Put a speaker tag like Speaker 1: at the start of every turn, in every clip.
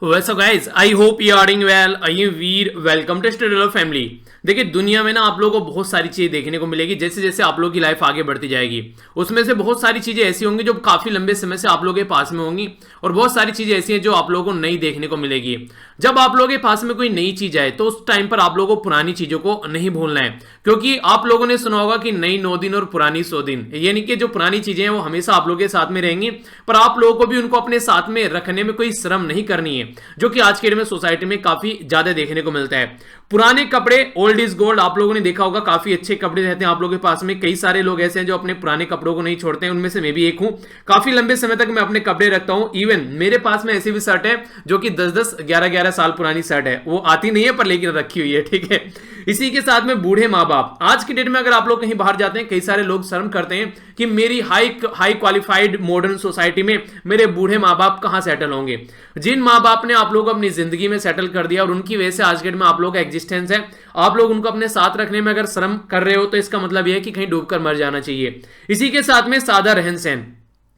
Speaker 1: वैसा guys I hope you are doing well. I am Veer, welcome to study family. देखिए दुनिया में ना आप लोगों को बहुत सारी चीजें देखने को मिलेगी। जैसे जैसे आप लोगों की लाइफ आगे बढ़ती जाएगी उसमें से बहुत सारी चीजें ऐसी होंगी जो काफी लंबे समय से आप लोगों के पास में होंगी, और बहुत सारी चीजें ऐसी हैं जो आप लोगों को नई देखने को मिलेगी। जब आप लोगों के पास में कोई नई चीज आए तो उस टाइम पर आप लोगों को पुरानी चीजों को नहीं भूलना है, क्योंकि आप लोगों ने सुना होगा कि नई 9 दिन और पुरानी 100 दिन, यानी कि जो पुरानी चीजें हैं वो हमेशा आप लोगों के साथ में रहेंगी, पर आप लोगों को भी उनको अपने साथ में रखने में कोई शर्म नहीं करनी है, जो कि आज के डेट में सोसाइटी में काफी ज्यादा देखने को मिलता है। पुराने कपड़े, ओल्ड इज गोल्ड, आप लोगों ने देखा होगा काफी अच्छे कपड़े रहते हैं आप लोगों के पास में। कई सारे लोग ऐसे हैं जो अपने पुराने कपड़ों को नहीं छोड़ते हैं, उनमें से मैं भी एक हूं। काफी लंबे समय तक मैं अपने कपड़े रखता हूं। इवन मेरे पास में ऐसी भी शर्ट है जो कि 10-10, 11-11 साल पुरानी शर्ट है, वो आती नहीं है पर लेकिन रखी हुई है, ठीक है। इसी के साथ में बूढ़े माँ बाप, आज की डेट में अगर आप लोग कहीं बाहर जाते हैं, कई सारे लोग शर्म करते हैं कि मेरी हाई क्वालिफाइड मॉडर्न सोसाइटी में मेरे बूढ़े माँ बाप कहां सेटल होंगे। जिन माँ बाप ने आप लोग को अपनी जिंदगी में सेटल कर दिया और उनकी वजह से आज के डेट में आप लोग का एग्जिस्टेंस है, आप लोग उनको अपने साथ रखने में अगर शर्म कर रहे हो तो इसका मतलब यह है कि कहीं डूबकर मर जाना चाहिए। इसी के साथ में सादा रहन सहन,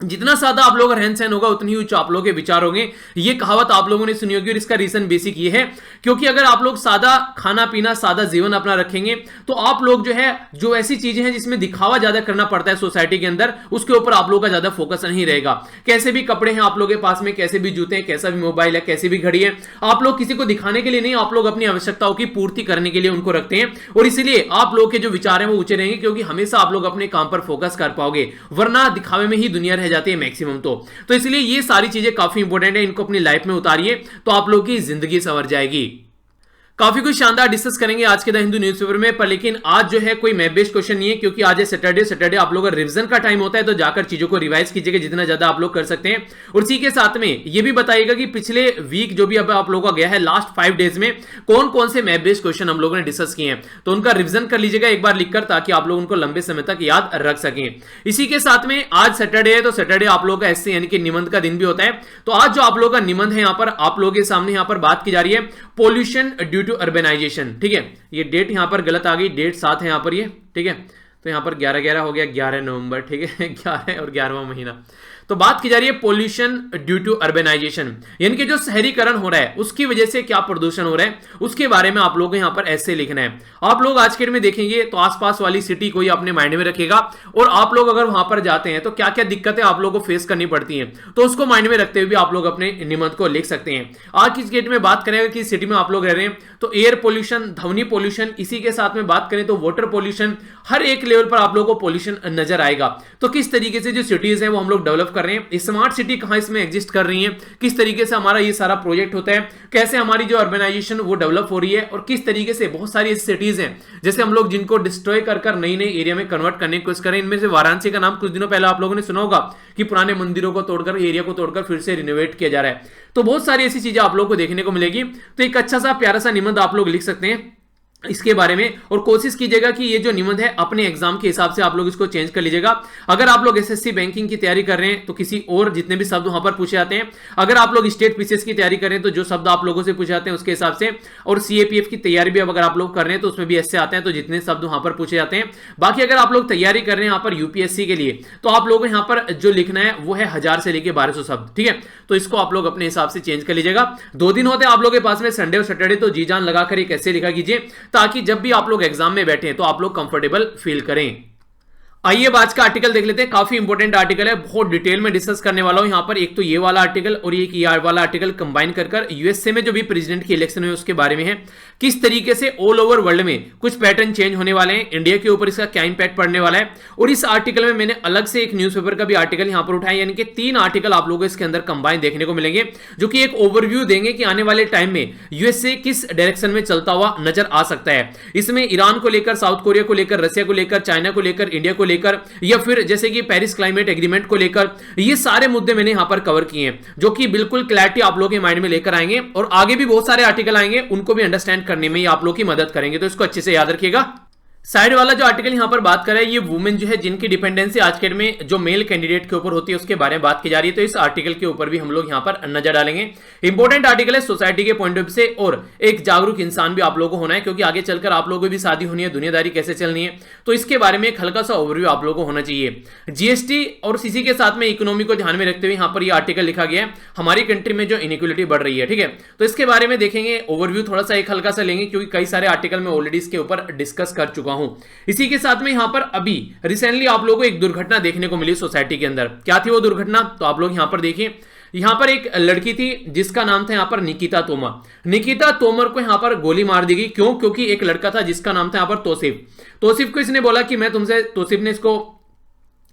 Speaker 1: जितना सादा आप लोगों का रहन सहन होगा उतनी उच्च आप लोगों के विचार होंगे। ये कहावत आप लोगों ने सुनी होगी और इसका रीजन बेसिक ये है क्योंकि अगर आप लोग सादा खाना पीना, सादा जीवन अपना रखेंगे तो आप लोग जो है, जो ऐसी चीजें हैं जिसमें दिखावा ज्यादा करना पड़ता है सोसाइटी के अंदर, उसके ऊपर आप लोगों का ज्यादा फोकस नहीं रहेगा। कैसे भी कपड़े हैं आप लोगों के पास में, कैसे भी जूते हैं, कैसा भी मोबाइल है, कैसी भी घड़ी है, आप लोग किसी को दिखाने के लिए नहीं, आप लोग अपनी आवश्यकताओं की पूर्ति करने के लिए उनको रखते हैं, और इसलिए आप लोग के जो विचार हैं वो ऊंचे रहेंगे, क्योंकि हमेशा आप लोग अपने काम पर फोकस कर पाओगे, वरना दिखावे में ही दुनिया रह जाती है मैक्सिमम। तो इसलिए ये सारी चीजें काफी इंपॉर्टेंट है, इनको अपनी लाइफ में उतारिए तो आप लोग की जिंदगी संवर जाएगी। काफी कुछ शानदार डिस्कस करेंगे आज के द हिंदू न्यूज़पेपर में, पर लेकिन आज जो है कोई मैप बेस्ड क्वेश्चन नहीं है, क्योंकि आज है सैटरडे आप लोगों का रिवीजन का टाइम होता है, तो जाकर चीजों को रिवाइज कीजिएगा जितना ज्यादा आप लोग कर सकते हैं। और इसी के साथ में ये भी बताइएगा कि पिछले वीक जो भी अब आप लोगों का गया है, लास्ट 5 डेज में कौन कौन से मैप बेस्ड क्वेश्चन हम लोगों ने डिस्कस किए हैं, तो उनका रिविजन कर लीजिएगा एक बार लिखकर, ताकि आप लोग उनको लंबे समय तक याद रख सकें। इसी के साथ में आज सैटरडे है, तो सैटरडे आप लोगों का एसए यानी कि निबंध का दिन भी होता है। तो आज जो आप लोगों का निबंध है, यहां पर आप लोगों के सामने यहां पर बात की जा रही है पोल्यूशन ड्यू टू अर्बेनाइजेशन, ठीक है। ये डेट यहां पर गलत आ गई, डेट 7 है यहां पर, ये ठीक है, तो यहां पर 11-11 हो गया, 11 नवंबर, ठीक है। 11 और 11वां महीना। तो बात की जा रही है पोल्यूशन ड्यू टू अर्बेनाइजेशन, यानी कि जो शहरीकरण हो रहा है उसकी वजह से क्या प्रदूषण हो रहा है, उसके बारे में आप लोगों को यहां पर ऐसे लिखना है। आप लोग आज के डेट में देखेंगे तो आसपास वाली सिटी को ही अपने माइंड में रखेगा, और आप लोग अगर वहां पर जाते हैं तो क्या क्या दिक्कतें आप लोगों को फेस करनी पड़ती हैं, तो उसको माइंड में रखते हुए भी आप लोग अपने निबंध को लिख सकते हैं। आज की डेट में बात करेंगे कि सिटी में आप लोग रह रहे हैं तो एयर पोल्यूशन, ध्वनि पोल्यूशन, इसी के साथ में बात करें तो वाटर पोल्यूशन, हर एक लेवल पर आप लोगों को पोल्यूशन नजर आएगा। तो किस तरीके से जो सिटीज हैं वो हम लोग डेवलप कर रहे हैं, स्मार्ट सिटी कहां इसमें एग्जिस्ट कर रही है, किस तरीके से हमारा ये सारा प्रोजेक्ट होता है, कैसे हमारी जो अर्बनाइजेशन वो डेवलप हो रही है, और किस तरीके से बहुत सारी ऐसी सिटीज हैं जैसे हम लोग जिनको डिस्ट्रॉय कर नई नई एरिया में कन्वर्ट करने की कोशिश करें। इनमें से वाराणसी का नाम कुछ दिनों पहले आप लोगों ने सुना होगा कि पुराने मंदिरों को तोड़कर, एरिया को तोड़कर फिर से रिनोवेट किया जा रहा है। तो बहुत सारी ऐसी चीजें आप लोग को देखने को मिलेगी। तो एक अच्छा सा प्यारा सा निबंध आप लोग लिख सकते हैं इसके बारे में, और कोशिश कीजिएगा कि ये जो निबंध है अपने एग्जाम के हिसाब से आप लोग इसको चेंज कर लीजिएगा। अगर आप लोग एसएससी बैंकिंग की तैयारी कर रहे हैं तो किसी और जितने भी शब्द वहां पर पूछे जाते हैं, अगर आप लोग स्टेट पीसीएस की तैयारी कर रहे हैं तो जो शब्द आप लोगों से पूछे जाते हैं उसके हिसाब से, और सीएपीएफ की तैयारी भी अगर आप लोग कर रहे हैं तो उसमें भी ऐसे आते हैं, तो जितने शब्द वहां पर पूछे जाते हैं। बाकी अगर आप लोग तैयारी कर रहे हैं यहाँ पर यूपीएससी के लिए, तो आप लोगों को यहाँ पर जो लिखना है वो है 1000 से लेकर 1200 शब्द, ठीक है। तो इसको आप लोग अपने हिसाब से चेंज कर लीजिएगा। 2 दिन होते हैं आप लोग के पास में, संडे और सैटरडे, तो जी जान लगाकर एक ऐसे लिखा कीजिए ताकि जब भी आप लोग एग्जाम में बैठे तो आप लोग कंफर्टेबल फील करें। आइए आज का आर्टिकल देख लेते हैं, काफी इंपॉर्टेंट आर्टिकल है, बहुत डिटेल में डिस्कस करने वाला हूं यहाँ पर। एक तो ये वाला आर्टिकल और एक ये वाला आर्टिकल कंबाइन कर यूएसए में जो भी प्रेसिडेंट की इलेक्शन हुई उसके बारे में है, किस तरीके से ऑल ओवर वर्ल्ड में कुछ पैटर्न चेंज होने वाले हैं, इंडिया के ऊपर इसका क्या इंपैक्ट पड़ने वाला है। और इस आर्टिकल में मैंने अलग से एक न्यूज़पेपर का भी आर्टिकल यहाँ पर उठाया, यानी कि 3 आर्टिकल आप लोगों को इसके अंदर कंबाइन देखने को मिलेंगे, जो कि एक ओवरव्यू देंगे कि आने वाले टाइम में यूएसए किस डायरेक्शन में चलता हुआ नजर आ सकता है। इसमें ईरान को लेकर, साउथ कोरिया को लेकर, रशिया को लेकर, चाइना को लेकर, इंडिया को लेकर, या फिर जैसे कि पेरिस क्लाइमेट एग्रीमेंट को लेकर, ये सारे मुद्दे मैंने यहां पर कवर किए हैं, जो कि बिल्कुल क्लैरिटी आप लोगों के माइंड में लेकर आएंगे, और आगे भी बहुत सारे आर्टिकल आएंगे उनको भी अंडरस्टैंड करने में आप लोग की मदद करेंगे। तो इसको अच्छे से याद रखिएगा। साइड वाला जो आर्टिकल यहां पर बात कर रहा है, ये वुमेन जो है जिनकी डिपेंडेंसी आज के डेट में जो मेल कैंडिडेट के ऊपर होती है उसके बारे में बात की जा रही है। तो इस आर्टिकल के ऊपर भी हम लोग यहां पर नजर डालेंगे। इंपॉर्टेंट आर्टिकल है सोसाइटी के पॉइंट ऑफ व्यू से, और एक जागरूक इंसान भी आप लोगों को होना है, क्योंकि आगे चलकर आप लोगों की भी शादी होनी है, दुनियादारी कैसे चलनी है, तो इसके बारे में एक हल्का सा ओवरव्यू आप लोगों को होना चाहिए। जीएसटी और इसी के साथ में इकोनॉमी को ध्यान में रखते हुए यहां पर यह आर्टिकल लिखा गया है, हमारी कंट्री में जो इनइक्वालिटी बढ़ रही है। ठीक है, तो इसके बारे में देखेंगे, ओवरव्यू थोड़ा सा एक हल्का सा लेंगे, क्योंकि कई सारे आर्टिकल मैं ऑलरेडी इसके ऊपर डिस्कस कर चुका हूं। इसी के साथ में यहां पर अभी रिसेंटली आप लोगों को एक दुर्घटना देखने को मिली सोसाइटी के अंदर। क्या थी वो दुर्घटना, तो आप लोग यहां पर देखिए। यहां पर एक लड़की थी जिसका नाम था यहां पर निकिता तोमर। निकिता तोमर को यहां पर गोली मार दी गई। क्यों? क्योंकि एक लड़का था जिसका नाम था यहां पर तौसीफ। तौसीफ को इसने बोला कि मैं तुमसे, तौसीफ ने इसको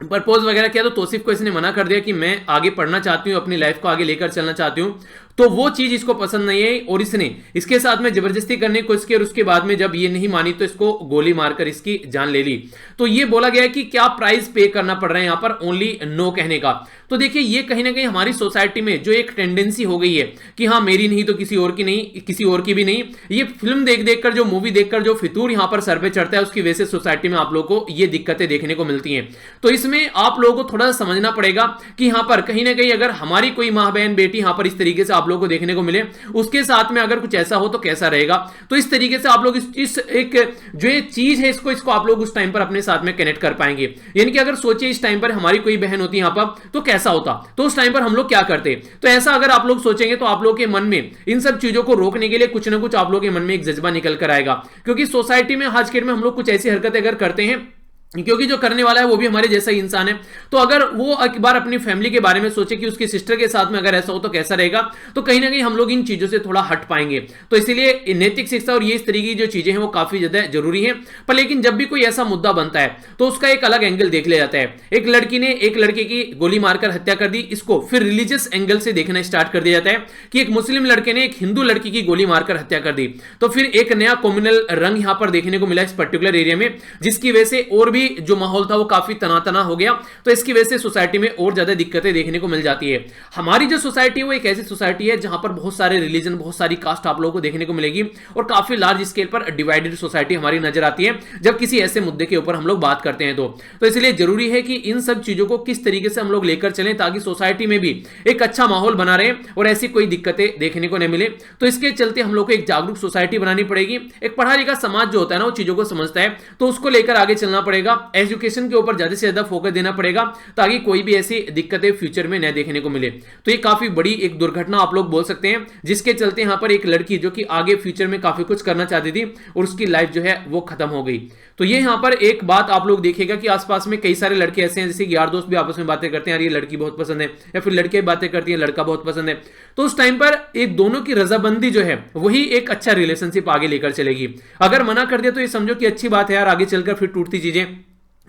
Speaker 1: प्रपोज वगैरह किया, तो तौसीफ को इसने मना कर दिया कि मैं आगे पढ़ना चाहती हूं, अपनी लाइफ को आगे लेकर चलना चाहती हूं। तो वो चीज इसको पसंद नहीं आई और इसने इसके साथ में जबरदस्ती करने की कोशिश की, और उसके बाद में जब ये नहीं मानी तो इसको गोली मारकर इसकी जान ले ली। तो ये बोला गया है कि क्या प्राइस पे करना पड़ रहा है यहां पर ओनली नो कहने का। तो देखिए, ये कहीं ना कहीं हमारी सोसाइटी में जो एक टेंडेंसी हो गई है कि हाँ मेरी नहीं तो किसी और की नहीं, किसी और की भी नहीं, ये फिल्म देख देखकर, जो मूवी देखकर जो फितूर यहां पर सर पे चढ़ता है, उसकी वजह से सोसाइटी में आप लोगों को ये दिक्कतें देखने को मिलती हैं। तो इसमें आप लोगों को थोड़ा सा समझना पड़ेगा कि यहां पर कहीं ना कहीं अगर हमारी कोई मां बहन बेटी यहां पर इस तरीके से आप लोगों को देखने को मिले, उसके साथ में अगर कुछ ऐसा हो तो कैसा रहेगा। तो इस तरीके से आप लोग इस एक जो ये चीज है इसको आप लोग उस टाइम पर अपने साथ में कनेक्ट कर पाएंगे। यानी कि अगर सोचिए इस टाइम पर हमारी कोई बहन होती यहां पर तो कैसा होता, तो उस टाइम पर हम लोग क्या करते। तो ऐसा अगर आप लोग सोचेंगे तो आप लोगों के मन में इन सब चीजों को रोकने के लिए कुछ ना कुछ आप लोगों के मन में एक जज्बा निकल कर आएगा। क्योंकि सोसाइटी में आज के डेट में हम लोग कुछ ऐसी हरकतें अगर करते हैं, क्योंकि जो करने वाला है वो भी हमारे जैसा ही इंसान है, तो अगर वो एक बार अपनी फैमिली के बारे में सोचे कि उसकी सिस्टर के साथ में अगर ऐसा हो तो कैसा रहेगा, तो कहीं ना कहीं हम लोग इन चीजों से थोड़ा हट पाएंगे। तो इसलिए नैतिक शिक्षा और ये इस तरीके की जो चीजें हैं वो काफी ज्यादा जरूरी है। पर लेकिन जब भी कोई ऐसा मुद्दा बनता है तो उसका एक अलग एंगल देख लिया जाता है। एक लड़की ने एक लड़के की गोली मारकर हत्या कर दी, इसको फिर रिलीजियस एंगल से देखना स्टार्ट कर दिया जाता है कि एक मुस्लिम लड़के ने एक हिंदू लड़की की गोली मारकर हत्या कर दी। तो फिर एक नया कम्युनल रंग यहां पर देखने को मिला इस पर्टिकुलर एरिया में, जिसकी वजह से और भी जो माहौल था वो काफी तना हो गया। तो इसकी वजह से सोसाइटी में और ज्यादा दिक्कतें देखने को मिल जाती है। हमारी जो सोसाइटी है वो एक ऐसी सोसाइटी है जहां पर बहुत सारे रिलीजन, बहुत सारी कास्ट आप लोगों को देखने को मिलेगी, और काफी लार्ज स्केल पर डिवाइडेड सोसाइटी हमारी नजर आती है जब किसी ऐसे मुद्दे के ऊपर हम लोग बात करते हैं। तो इसलिए जरूरी है कि इन सब चीजों को किस तरीके से हम लोग लेकर चलें ताकि सोसाइटी में भी एक अच्छा माहौल बना रहे और ऐसी कोई दिक्कतें देखने को नहीं मिले। तो इसके चलते हम लोग को एक जागरूक सोसाइटी बनानी पड़ेगी। एक पढ़ा लिखा समाज जो होता है ना वो चीजों को समझता है, तो उसको लेकर आगे चलना पड़ेगा। एजुकेशन के ऊपर ज्यादा से ज्यादा फोकस देना पड़ेगा ताकि कोई भी ऐसी दिक्कतें फ्यूचर में न देखने को मिले। तो ये काफी बड़ी एक दुर्घटना आप लोग बोल सकते हैं, जिसके चलते यहां पर एक लड़की जो कि आगे फ्यूचर में काफी कुछ करना चाहती थी और उसकी लाइफ जो है वो खत्म हो गई। तो ये यहां पर एक बात आप लोग देखिएगा कि आसपास में कई सारे लड़के ऐसे हैं, जैसे यार दोस्त भी आपस में बातें करते हैं, यार ये लड़की बहुत पसंद है, या फिर लड़के बातें करती है लड़का बहुत पसंद है। तो उस टाइम पर एक दोनों की रजाबंदी जो है वही एक अच्छा रिलेशनशिप आगे लेकर चलेगी। अगर मना कर दिया तो ये समझो कि अच्छी बात है यार, आगे चलकर फिर टूटती चीजें,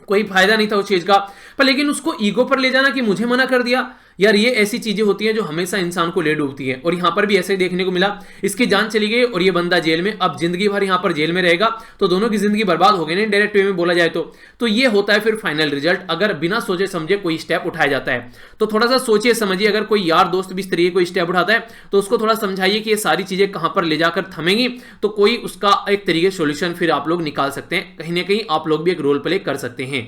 Speaker 1: कोई फायदा नहीं था उस चीज का। पर लेकिन उसको ईगो पर ले जाना कि मुझे मना कर दिया, यार ये ऐसी चीजें होती हैं जो हमेशा इंसान को ले डूबती है। और यहां पर भी ऐसे ही देखने को मिला, इसकी जान चली गई और ये बंदा जेल में, अब जिंदगी भर यहां पर जेल में रहेगा। तो दोनों की जिंदगी बर्बाद हो गई ना, डायरेक्ट वे में बोला जाए तो ये होता है फिर फाइनल रिजल्ट, अगर बिना सोचे समझे कोई स्टेप उठाया जाता है। तो थोड़ा सा सोचिए समझिए, अगर कोई यार दोस्त भी इस तरीके कोई स्टेप उठाता है तो उसको थोड़ा समझाइए कि ये सारी चीजें कहां पर ले जाकर थमेंगी, तो कोई उसका एक तरीके सोल्यूशन फिर आप लोग निकाल सकते हैं। कहीं ना कहीं आप लोग भी एक रोल प्ले कर सकते हैं।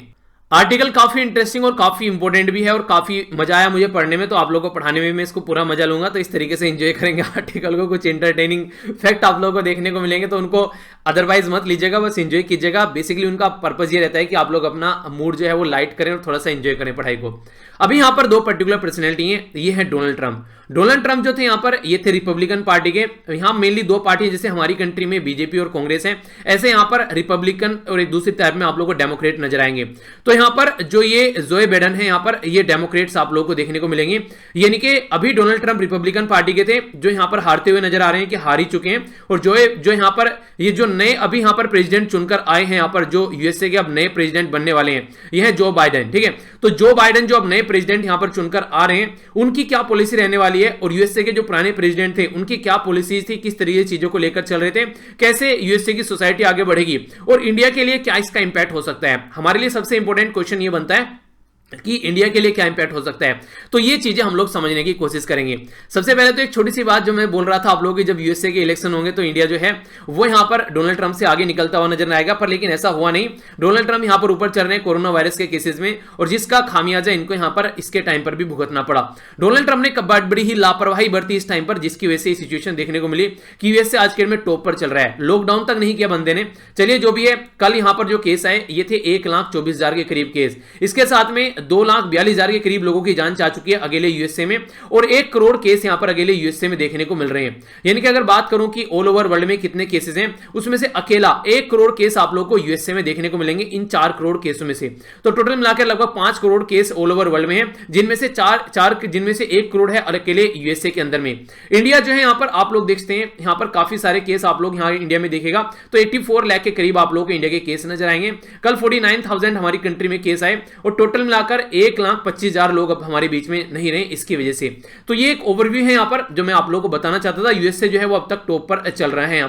Speaker 1: आर्टिकल काफी इंटरेस्टिंग और काफी इंपॉर्टेंट भी है और काफी मजा आया मुझे पढ़ने में, तो आप लोगों को पढ़ाने में मैं इसको पूरा मजा लूंगा। तो इस तरीके से एंजॉय करेंगे आर्टिकल को, कुछ इंटरटेनिंग फैक्ट आप लोगों को देखने को मिलेंगे, तो उनको अदरवाइज मत लीजिएगा, बस एंजॉय कीजिएगा। बेसिकली उनका पर्पज ये रहता है कि आप लोग अपना मूड जो है वो लाइट करें और थोड़ा सा एंजॉय करें पढ़ाई को। अभी यहाँ पर दो पर्टिकुलर पर्सनैलिटी हैं, ये है डोनाल्ड ट्रंप। डोनाल्ड ट्रंप जो थे यहाँ पर, ये थे रिपब्लिकन पार्टी के। यहाँ मेनली दो पार्टी है, जैसे हमारी कंट्री में बीजेपी और कांग्रेस है, ऐसे यहाँ पर रिपब्लिकन और एक दूसरी टाइप में आप लोगों को डेमोक्रेट नजर आएंगे। तो यहाँ पर जो ये जोए बाइडेन है, यहाँ पर ये डेमोक्रेट्स आप लोगों को देखने को मिलेंगे। यानी कि अभी डोनाल्ड ट्रंप रिपब्लिकन पार्टी के थे, जो यहाँ पर हारते हुए नजर आ रहे हैं कि हार ही चुके हैं। और जो यहाँ पर ये जो नए अभी यहाँ पर प्रेसिडेंट चुनकर आए हैं, यहाँ पर जो यूएसए के अब नए प्रेसिडेंट बनने वाले हैं, ये है जो बाइडेन। ठीक है, तो जो बाइडेन जो अब नए प्रेसिडेंट यहाँ पर चुनकर आ रहे हैं, उनकी क्या पॉलिसी रहने वाली है, और यूएसए के जो पुराने प्रेसिडेंट थे उनकी क्या पॉलिसीज थी, किस तरीके चीजों को लेकर चल रहे थे, कैसे यूएसए की सोसाइटी आगे बढ़ेगी, और इंडिया के लिए क्या इसका इंपैक्ट हो सकता है। हमारे लिए सबसे इंपॉर्टेंट क्वेश्चन ये बनता है कि इंडिया के लिए क्या इंपैक्ट हो सकता है। तो ये चीजें हम लोग समझने की कोशिश करेंगे। सबसे पहले तो एक छोटी सी बात जो मैं बोल रहा था आप लोगों की, जब यूएसए के इलेक्शन होंगे तो इंडिया जो है वो यहां पर डोनाल्ड ट्रंप से आगे निकलता हुआ नजर आएगा, पर लेकिन ऐसा हुआ नहीं। डोनाल्ड ट्रंप यहां पर ऊपर चल रहे हैं कोरोना वायरस के केसेस में, और जिसका खामियाजा इनको यहां पर इसके टाइम पर भी भुगतना पड़ा। डोनाल्ड ट्रंप ने बड़ी ही लापरवाही बरती इस टाइम पर, जिसकी वजह से सिचुएशन देखने को मिली कि यूएसए आज के में टॉप पर चल रहा है। लॉकडाउन तक नहीं किया बंदे ने, चलिए जो भी है। कल यहां पर जो केस आए ये थे 1,24,000 के करीब केस, इसके साथ में 2,42,000 के करीब लोगों की जान जा चुकी है अकेले यूएसए में, और 1 करोड़ केस यहां पर अकेले यूएसए में देखने को मिल रहे हैं। यानी कि अगर बात करूं कि ऑल ओवर वर्ल्ड में कितने केसेस हैं, उसमें से अकेला 1 करोड़ केस आप लोगों को यूएसए में देखने को मिलेंगे इन 4 करोड़ केसों में से। तो टोटल मिलाकर लगभग 5 crore case all over world में है, जिनमें से 1 करोड़ है और अकेले यूएसए के अंदर में। इंडिया जो है यहां पर आप लोग देखते हैं, यहां पर काफी सारे केस आप लोग यहां इंडिया में देखेगा तो 84 लाख के करीब आप लोगों को इंडिया के केस नजर आएंगे। कल 49,000 हमारी कंट्री में केस आए, और टोटल मिलाकर 1,25,000 लोग अब हमारे बीच में नहीं रहे इसकी वजह से। तो ये एक ओवरव्यू है यहां पर जो मैं आप लोगों को बताना चाहता था। यूएसए जो है वो अब तक टॉप पर चल रहा है। यहां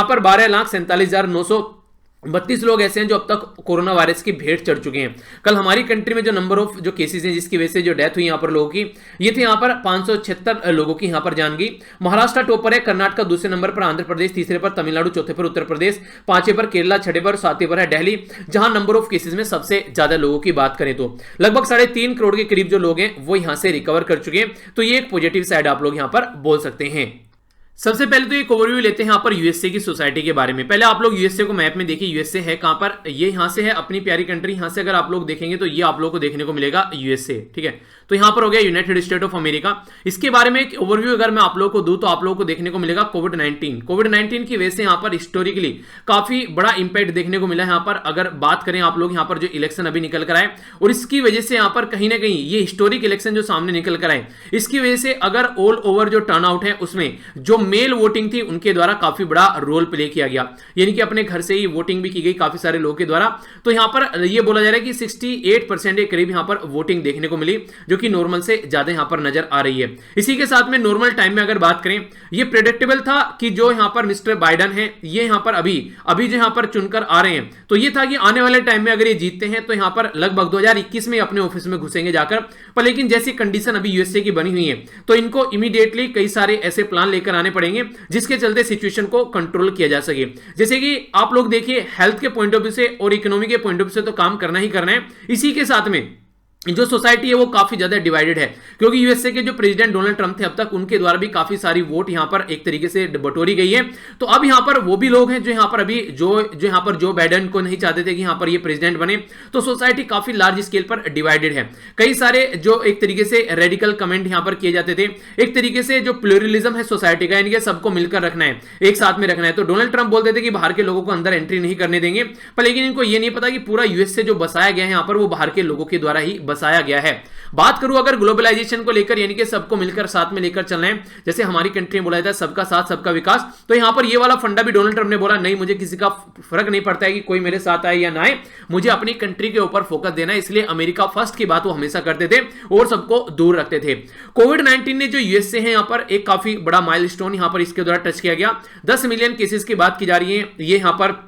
Speaker 1: पर 12,47,932 लोग ऐसे हैं जो अब तक कोरोना वायरस की भेंट चढ़ चुके हैं। कल हमारी कंट्री में जो नंबर ऑफ जो केसेस हैं जिसकी वजह से जो डेथ हुई यहां पर लोगों की, ये थे यहां पर 576 लोगों की यहां पर जान गई। महाराष्ट्र टॉपर है, कर्नाटक दूसरे नंबर पर, आंध्र प्रदेश तीसरे पर, तमिलनाडु चौथे पर, उत्तर प्रदेश पांचवें पर, केरला छठे पर, सातवें पर है दिल्ली, जहां नंबर ऑफ केसेस में सबसे ज्यादा लोगों की बात करें तो लगभग 3.5 करोड़ के करीब जो लोग हैं वो यहां से रिकवर कर चुके हैं। तो ये एक पॉजिटिव साइड आप लोग यहां पर बोल सकते हैं। सबसे पहले तो एक ओवरव्यू लेते हैं यहाँ पर यूएसए की सोसाइटी के बारे में। पहले आप लोग यूएसए को मैप में देखिए, यूएसए है कहां पर, ये यहां से है अपनी प्यारी कंट्री। यहां से अगर आप लोग देखेंगे तो ये आप लोग को देखने को मिलेगा यूएसए, ठीक है। तो यहां पर हो गया यूनाइटेड स्टेट ऑफ अमेरिका। इसके बारे में एक ओवरव्यू अगर मैं आप लोगों को दूं तो आप लोगों को देखने को मिलेगा कोविड-19 की वजह से यहां पर हिस्टोरिकली काफी बड़ा इंपैक्ट देखने को मिला है। यहां पर अगर बात करें आप लोग, यहां पर जो इलेक्शन अभी निकल कर आए, और इसकी वजह से यहां पर कहीं ना कहीं ये हिस्टोरिक इलेक्शन जो सामने निकल कर आए, इसकी वजह से अगर ऑल ओवर जो टर्नआउट है उसमें जो मेल वोटिंग थी उनके द्वारा काफी बड़ा रोल प्ले किया गया, यानी कि अपने घर से ही वोटिंग भी की गई काफी सारे लोगों के द्वारा। तो यहां पर यह बोला जा रहा है कि 68% के करीब यहां पर वोटिंग देखने को मिली, जो कि नॉर्मल से ज्यादा यहां पर नजर आ रही है। इसी के साथ में नॉर्मल टाइम में अगर बात करें, यह प्रेडिक्टेबल था कि जो यहां पर मिस्टर बाइडेन है ये यहां पर अभी जो यहां पर चुनकर आ रहे हैं, तो यह था कि आने वाले टाइम में अगर ये जीतते हैं तो यहां पर लगभग 2021 में अपने ऑफिस में घुसेंगे जाकर। पर लेकिन जैसी कंडीशन अभी यूएसए की बनी हुई है तो इनको इमीडिएटली कई सारे ऐसे प्लान लेकर आने पड़ेंगे जिसके चलते सिचुएशन को कंट्रोल किया जा सके। जैसे कि आप लोग देखिए, हेल्थ के पॉइंट ऑफ व्यू से और इकोनॉमी के पॉइंट ऑफ व्यू से तो काम करना ही करना है। इसी के साथ में जो सोसाइटी है वो काफी ज्यादा डिवाइडेड है, क्योंकि यूएसए के जो प्रेसिडेंट डोनाल्ड ट्रंप थे अब तक, उनके द्वारा भी काफी सारी वोट यहां पर एक तरीके से बटोरी गई है। तो अब यहां पर वो भी लोग हैं जो यहां पर अभी जो यहां पर जो बाइडेन को नहीं चाहते थे कि यहां पर ये प्रेसिडेंट बने। तो सोसाइटी काफी लार्ज स्केल पर डिवाइडेड है। कई सारे जो एक तरीके से रेडिकल कमेंट यहां पर किए जाते थे, एक तरीके से जो प्लूरलिज्म है सोसाइटी का, यानी कि सबको मिलकर रखना है, एक साथ में रखना है। तो डोनाल्ड ट्रंप बोलते थे कि बाहर के लोगों को अंदर एंट्री नहीं करने देंगे, पर लेकिन इनको ये नहीं पता कि पूरा यूएसए जो बसाया गया है यहां पर वो बाहर के लोगों के द्वारा ही बसाया गया है। बात करूं अगर ग्लोबलाइजेशन को लेकर, यानी कि सबको मिलकर साथ में लेकर चलना है, जैसे हमारी कंट्री में बोला जाता है सबका साथ सबका विकास, तो यहां पर ये वाला फंडा भी डोनाल्ड ट्रंप ने बोला नहीं, मुझे किसी का फर्क नहीं पड़ता है कि कोई मेरे साथ आए या ना आए, मुझे अपनी कंट्री के ऊपर फोकस देना है। इसलिए अमेरिका फर्स्ट की बात वो हमेशा करते थे और सबको दूर रखते थे। कोविड-19 ने जो यूएसए है यहां पर एक काफी बड़ा माइलस्टोन यहां पर इसके द्वारा टच किया गया। 10 मिलियन केसेस की बात की जा रही है, ये यहां पर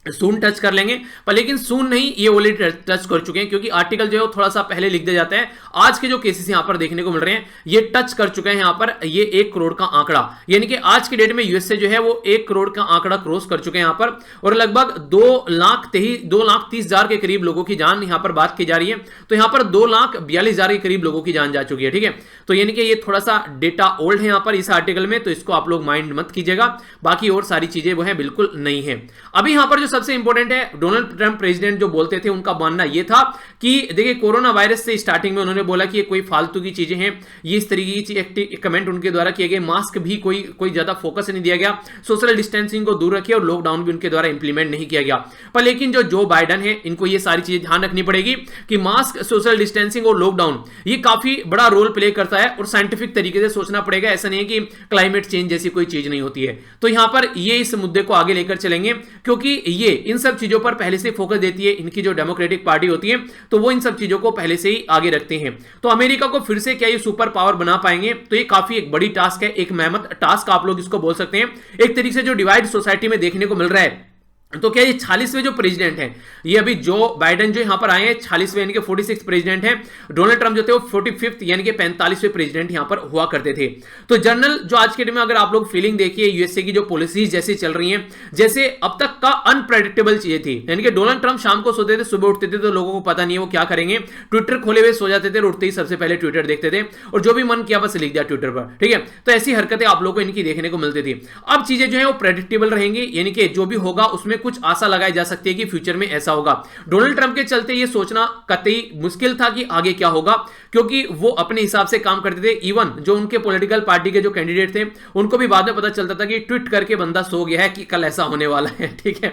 Speaker 1: सून टच कर लेंगे, पर लेकिन सून नहीं, ये ऑलरेडी टच कर चुके हैं, क्योंकि आर्टिकल जो है वो थोड़ा सा पहले लिख दिया जाता है। आज के जो केसेस यहां पर देखने को मिल रहे हैं ये टच कर चुके हैं यहां पर ये 1 करोड़ का आंकड़ा, यानी कि आज की डेट में यूएसए जो है वो 1 करोड़ का आंकड़ा क्रॉस कर चुके हैं यहां पर, और लगभग 2,30,000 के करीब लोगों की जान यहां पर बात की जा रही है। तो यहां पर 2,42,000 के करीब लोगों की जान जा चुकी है, ठीक है। तो यानी कि ये थोड़ा सा डेटा ओल्ड है यहां पर इस आर्टिकल में, तो इसको आप लोग माइंड मत कीजिएगा, बाकी और सारी चीजें वो है बिल्कुल नहीं है। अभी यहां पर जो सबसे इंपॉर्टेंट है, डोनाल्ड ट्रंप प्रेसिडेंट जो बोलते थे उनका मानना यह था कि देखिए कोरोना वायरस से स्टार्टिंग में उन्होंने बोला कि ये कोई फालतू की चीजें हैं, ये इस तरीके की कमेंट उनके द्वारा किए गए। मास्क भी कोई ज्यादा फोकस नहीं दिया गया, सोशल डिस्टेंसिंग को दूर रखिए, और लॉकडाउन भी उनके द्वारा इंप्लीमेंट नहीं किया गया। पर लेकिन जो बाइडेन है इनको ये सारी चीजें ध्यान रखनी पड़ेगी कि मास्क, सोशल डिस्टेंसिंग और लॉकडाउन ये काफी बड़ा रोल प्ले करता है, और साइंटिफिक तरीके से सोचना पड़ेगा। ऐसा नहीं है कि क्लाइमेट चेंज जैसी कोई चीज नहीं होती है। तो यहां पर ये इस मुद्दे को आगे लेकर चलेंगे, क्योंकि ये इन सब चीजों पर पहले से फोकस देती है। इनकी जो डेमोक्रेटिक पार्टी होती है तो वो इन सब चीजों को पहले से ही आगे रखते हैं। तो अमेरिका को फिर से क्या ये सुपर पावर बना पाएंगे, तो ये काफी एक बड़ी टास्क है, एक मेहनत टास्क आप लोग इसको बोल सकते हैं। एक तरीके से जो डिवाइड सोसाइटी में देखने को मिल रहा है तो क्या ये 46वें जो प्रेसिडेंट हैं, ये अभी जो बाइडेन जो यहां पर आए हैं 46वें यानी कि 46 प्रेसिडेंट हैं। डोनाल्ड ट्रंप जो थे वो 45th यानी कि 45वें प्रेसिडेंट यहां पर हुआ करते थे। तो जनरल जो आज के डेट में अगर आप लोग फीलिंग देखिए यूएसए की जो पॉलिसीज जैसी चल रही हैं, जैसे अब तक का अनप्रेडिक्टेबल चीजें थी, यानी कि डोनाल्ड ट्रंप शाम को सोते थे, सुबह उठते थे तो लोगों को पता नहीं है वो क्या करेंगे, ट्विटर खोले हुए सो जाते थे, उठते ही सबसे पहले ट्विटर देखते थे और जो भी मन किया बस लिख दिया ट्विटर पर, ठीक है। तो ऐसी हरकतें आप लोगों को इनकी देखने को मिलती थी। अब चीजें जो है वो प्रेडिक्टेबल रहेंगी, यानी कि जो भी होगा उसमें कुछ आशा लगाई जा सकती है कि फ्यूचर में ऐसा होगा। डोनाल्ड ट्रंप के चलते ये सोचना कतई मुश्किल था कि आगे क्या होगा, क्योंकि वो अपने हिसाब से काम करते थे। इवन जो उनके पॉलिटिकल पार्टी के जो कैंडिडेट थे उनको भी बाद में पता चलता था कि ट्वीट करके बंदा सो गया है कि कल ऐसा होने वाला है, ठीक है।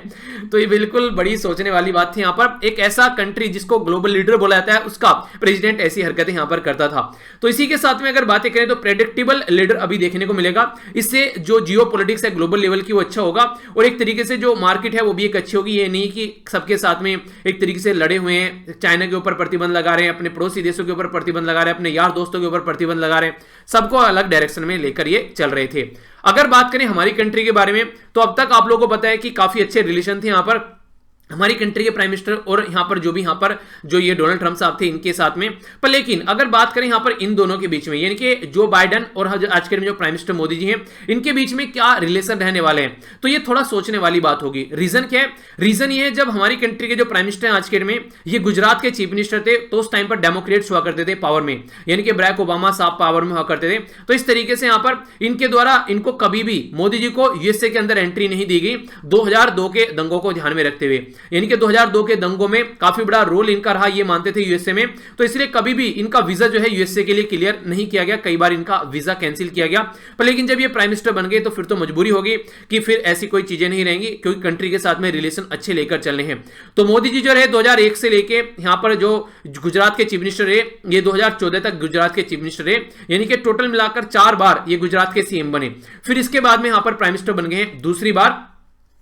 Speaker 1: तो ये बिल्कुल बड़ी सोचने वाली बात थी। यहां पर एक ऐसा कंट्री जिसको ग्लोबल लीडर बोला जाता है उसका प्रेसिडेंट ऐसी हरकतें यहां पर करता था। तो इसी के साथ में अगर बातें करें तो प्रेडिक्टेबल लीडर अभी देखने को मिलेगा। इससे जो जियो पॉलिटिक्स है ग्लोबल लेवल की वो अच्छा होगा और एक तरीके से जो मार्केट है वो भी एक अच्छी होगी। ये नहीं कि सबके साथ में एक तरीके से लड़े हुए हैं, चाइना के ऊपर प्रतिबंध लगा रहे हैं, अपने पड़ोसी देशों के ऊपर प्रतिबंध लगा रहे हैं, अपने यार दोस्तों के ऊपर प्रतिबंध लगा रहे हैं, सबको अलग डायरेक्शन में लेकर ये चल रहे थे। अगर बात करें हमारी कंट्री के बारे में तो अब तक आप लोगों को पता है कि काफी अच्छे रिलेशन थे यहां पर हमारी कंट्री के प्राइम मिनिस्टर और यहां पर जो ये डोनाल्ड ट्रंप साहब थे इनके साथ में। पर लेकिन अगर बात करें यहां पर इन दोनों के बीच में, यानी कि जो बाइडेन और आज के जो प्राइम मिनिस्टर मोदी जी हैं, इनके बीच में क्या रिलेशन रहने वाले हैं, तो ये थोड़ा सोचने वाली बात होगी। रीजन क्या है? रीजन ये है जब हमारी कंट्री के जो प्राइम मिनिस्टर हैं आज के में, ये गुजरात के चीफ मिनिस्टर थे, तो उस टाइम पर डेमोक्रेट्स हुआ करते थे पावर में, यानी कि बराक ओबामा साहब पावर में हुआ करते थे। तो इस तरीके से यहां पर इनके द्वारा इनको कभी भी मोदी जी को यूएसए के अंदर एंट्री नहीं दी गई 2002 के दंगों को ध्यान में रखते हुए, यानी कि 2002 के दंगों में काफी बड़ा रोल इनका रहा, ये मानते थे यूएसए में। तो इसलिए कभी भी इनका वीजा जो है यूएसए के लिए क्लियर नहीं किया गया, कई बार इनका वीजा कैंसिल किया गया। पर लेकिन जब ये प्राइम मिनिस्टर बन गए तो फिर तो मजबूरी होगी कि फिर ऐसी कोई चीजें नहीं रहेंगी, क्योंकि कंट्री के साथ में रिलेशन अच्छे लेकर चलने हैं। तो मोदी जी जो रहे 2001 से लेके यहां पर जो गुजरात के चीफ मिनिस्टर रहे, ये 2014 तक गुजरात के चीफ मिनिस्टर रहे, यानी कि टोटल मिलाकर 4 बार ये गुजरात के सीएम बने। फिर इसके बाद में यहां पर प्राइम मिनिस्टर बन गए हैं दूसरी बार।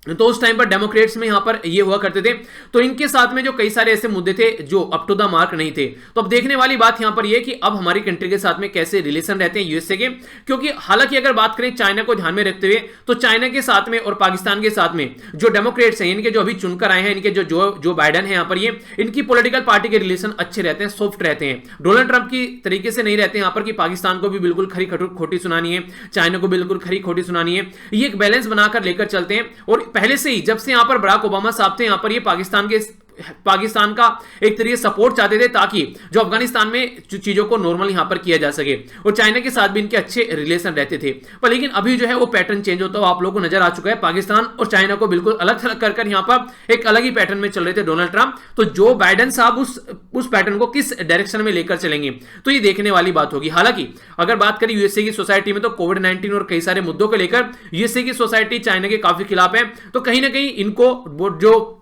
Speaker 1: तो उस टाइम पर डेमोक्रेट्स में यहां पर ये हुआ करते थे। तो इनके साथ में जो कई सारे ऐसे मुद्दे थे जो अप टू द मार्क नहीं थे। तो अब देखने वाली बात यहां पर ये कि अब हमारी कंट्री के साथ में कैसे रिलेशन रहते हैं यूएसए के, क्योंकि हालांकि अगर बात करें चाइना को ध्यान में रखते हुए तो चाइना के साथ में और पाकिस्तान के साथ में जो डेमोक्रेट्स हैं, इनके जो अभी चुनकर आए हैं, इनके जो बाइडेन है यहां पर, ये इनकी पॉलिटिकल पार्टी के रिलेशन अच्छे रहते हैं, सॉफ्ट रहते हैं। डोनाल्ड ट्रंप की तरीके से नहीं रहते यहां पर कि पाकिस्तान को भी बिल्कुल खरी खोटी सुनानी है, चाइना को बिल्कुल खरी खोटी सुनानी है। ये एक बैलेंस बनाकर लेकर चलते हैं। और पहले से ही जब से यहां पर बराक ओबामा साहब थे, यहां पर ये पाकिस्तान का एक तरीके सपोर्ट चाहते थे, ताकि जो अफगानिस्तान में चीजों को नॉर्मल यहां पर किया जा सके। और चाइना के साथ भी इनके अच्छे रिलेशन रहते थे। पर लेकिन अभी जो है वो पैटर्न चेंज होता है, आप लोगों को नजर आ चुका है। पाकिस्तान और चाइना को बिल्कुल अलग थलग कर यहां पर एक अलग ही पैटर्न में चल रहे थे डोनाल्ड ट्रंप। तो जो बाइडेन साहब उस पैटर्न को किस डायरेक्शन में लेकर चलेंगे, तो ये देखने वाली बात होगी। हालांकि अगर बात करें यूएसए की सोसाइटी में, तो कोविड-19 और कई सारे मुद्दों को लेकर यूएसए की सोसाइटी चाइना के काफी खिलाफ है। तो कहीं ना कहीं इनको जो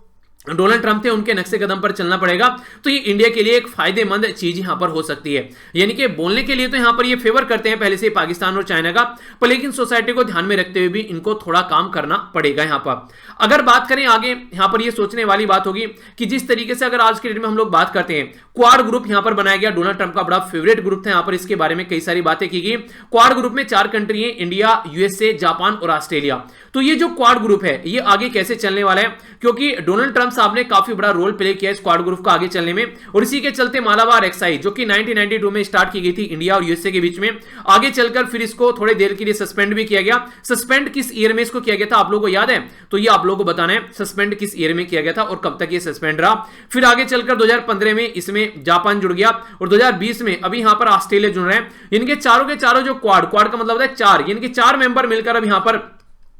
Speaker 1: डोनाल्ड ट्रंप थे उनके नक्शे कदम पर चलना पड़ेगा। तो ये इंडिया के लिए एक फायदेमंद चीज यहां पर हो सकती है, यानी कि बोलने के लिए तो यहां पर ये फेवर करते हैं पहले से पाकिस्तान और चाइना का, पर लेकिन सोसाइटी को ध्यान में रखते हुए भी इनको थोड़ा काम करना पड़ेगा यहां पर। अगर बात करें आगे, यहां पर ये सोचने वाली बात होगी कि जिस तरीके से अगर आज के डेट में हम लोग बात करते हैं, क्वाड ग्रुप यहां पर बनाया गया, डोनाल्ड ट्रंप का बड़ा फेवरेट ग्रुप था यहां पर, इसके बारे में कई सारी बातें की गई। क्वाड ग्रुप में 4 कंट्री है, इंडिया, यूएसए, जापान और ऑस्ट्रेलिया। तो ये जो क्वाड ग्रुप है ये आगे कैसे चलने वाला है, क्योंकि डोनाल्ड ट्रंप साहब ने काफी बड़ा रोल प्ले किया इस क्वाड ग्रुप का आगे चलने में। और इसी के चलते मालाबार एक्साइज जो कि 1992 में स्टार्ट की गई थी इंडिया और यूएसए के बीच में, आगे चलकर फिर इसको थोड़े देर के लिए सस्पेंड भी किया गया। सस्पेंड किस ईयर में इसको किया गया था आप लोगों को याद है? तो ये आप लोगों को बताना है सस्पेंड किस ईयर में किया गया था और कब तक ये सस्पेंड रहा। फिर आगे चलकर 2015 में इसमें जापान जुड़ गया और 2020 में अभी यहां पर ऑस्ट्रेलिया जुड़ रहे हैं। इनके चारों के चारों जो क्वाड का मतलब होता है 4, यानी कि 4 मेंबर मिलकर अब यहां पर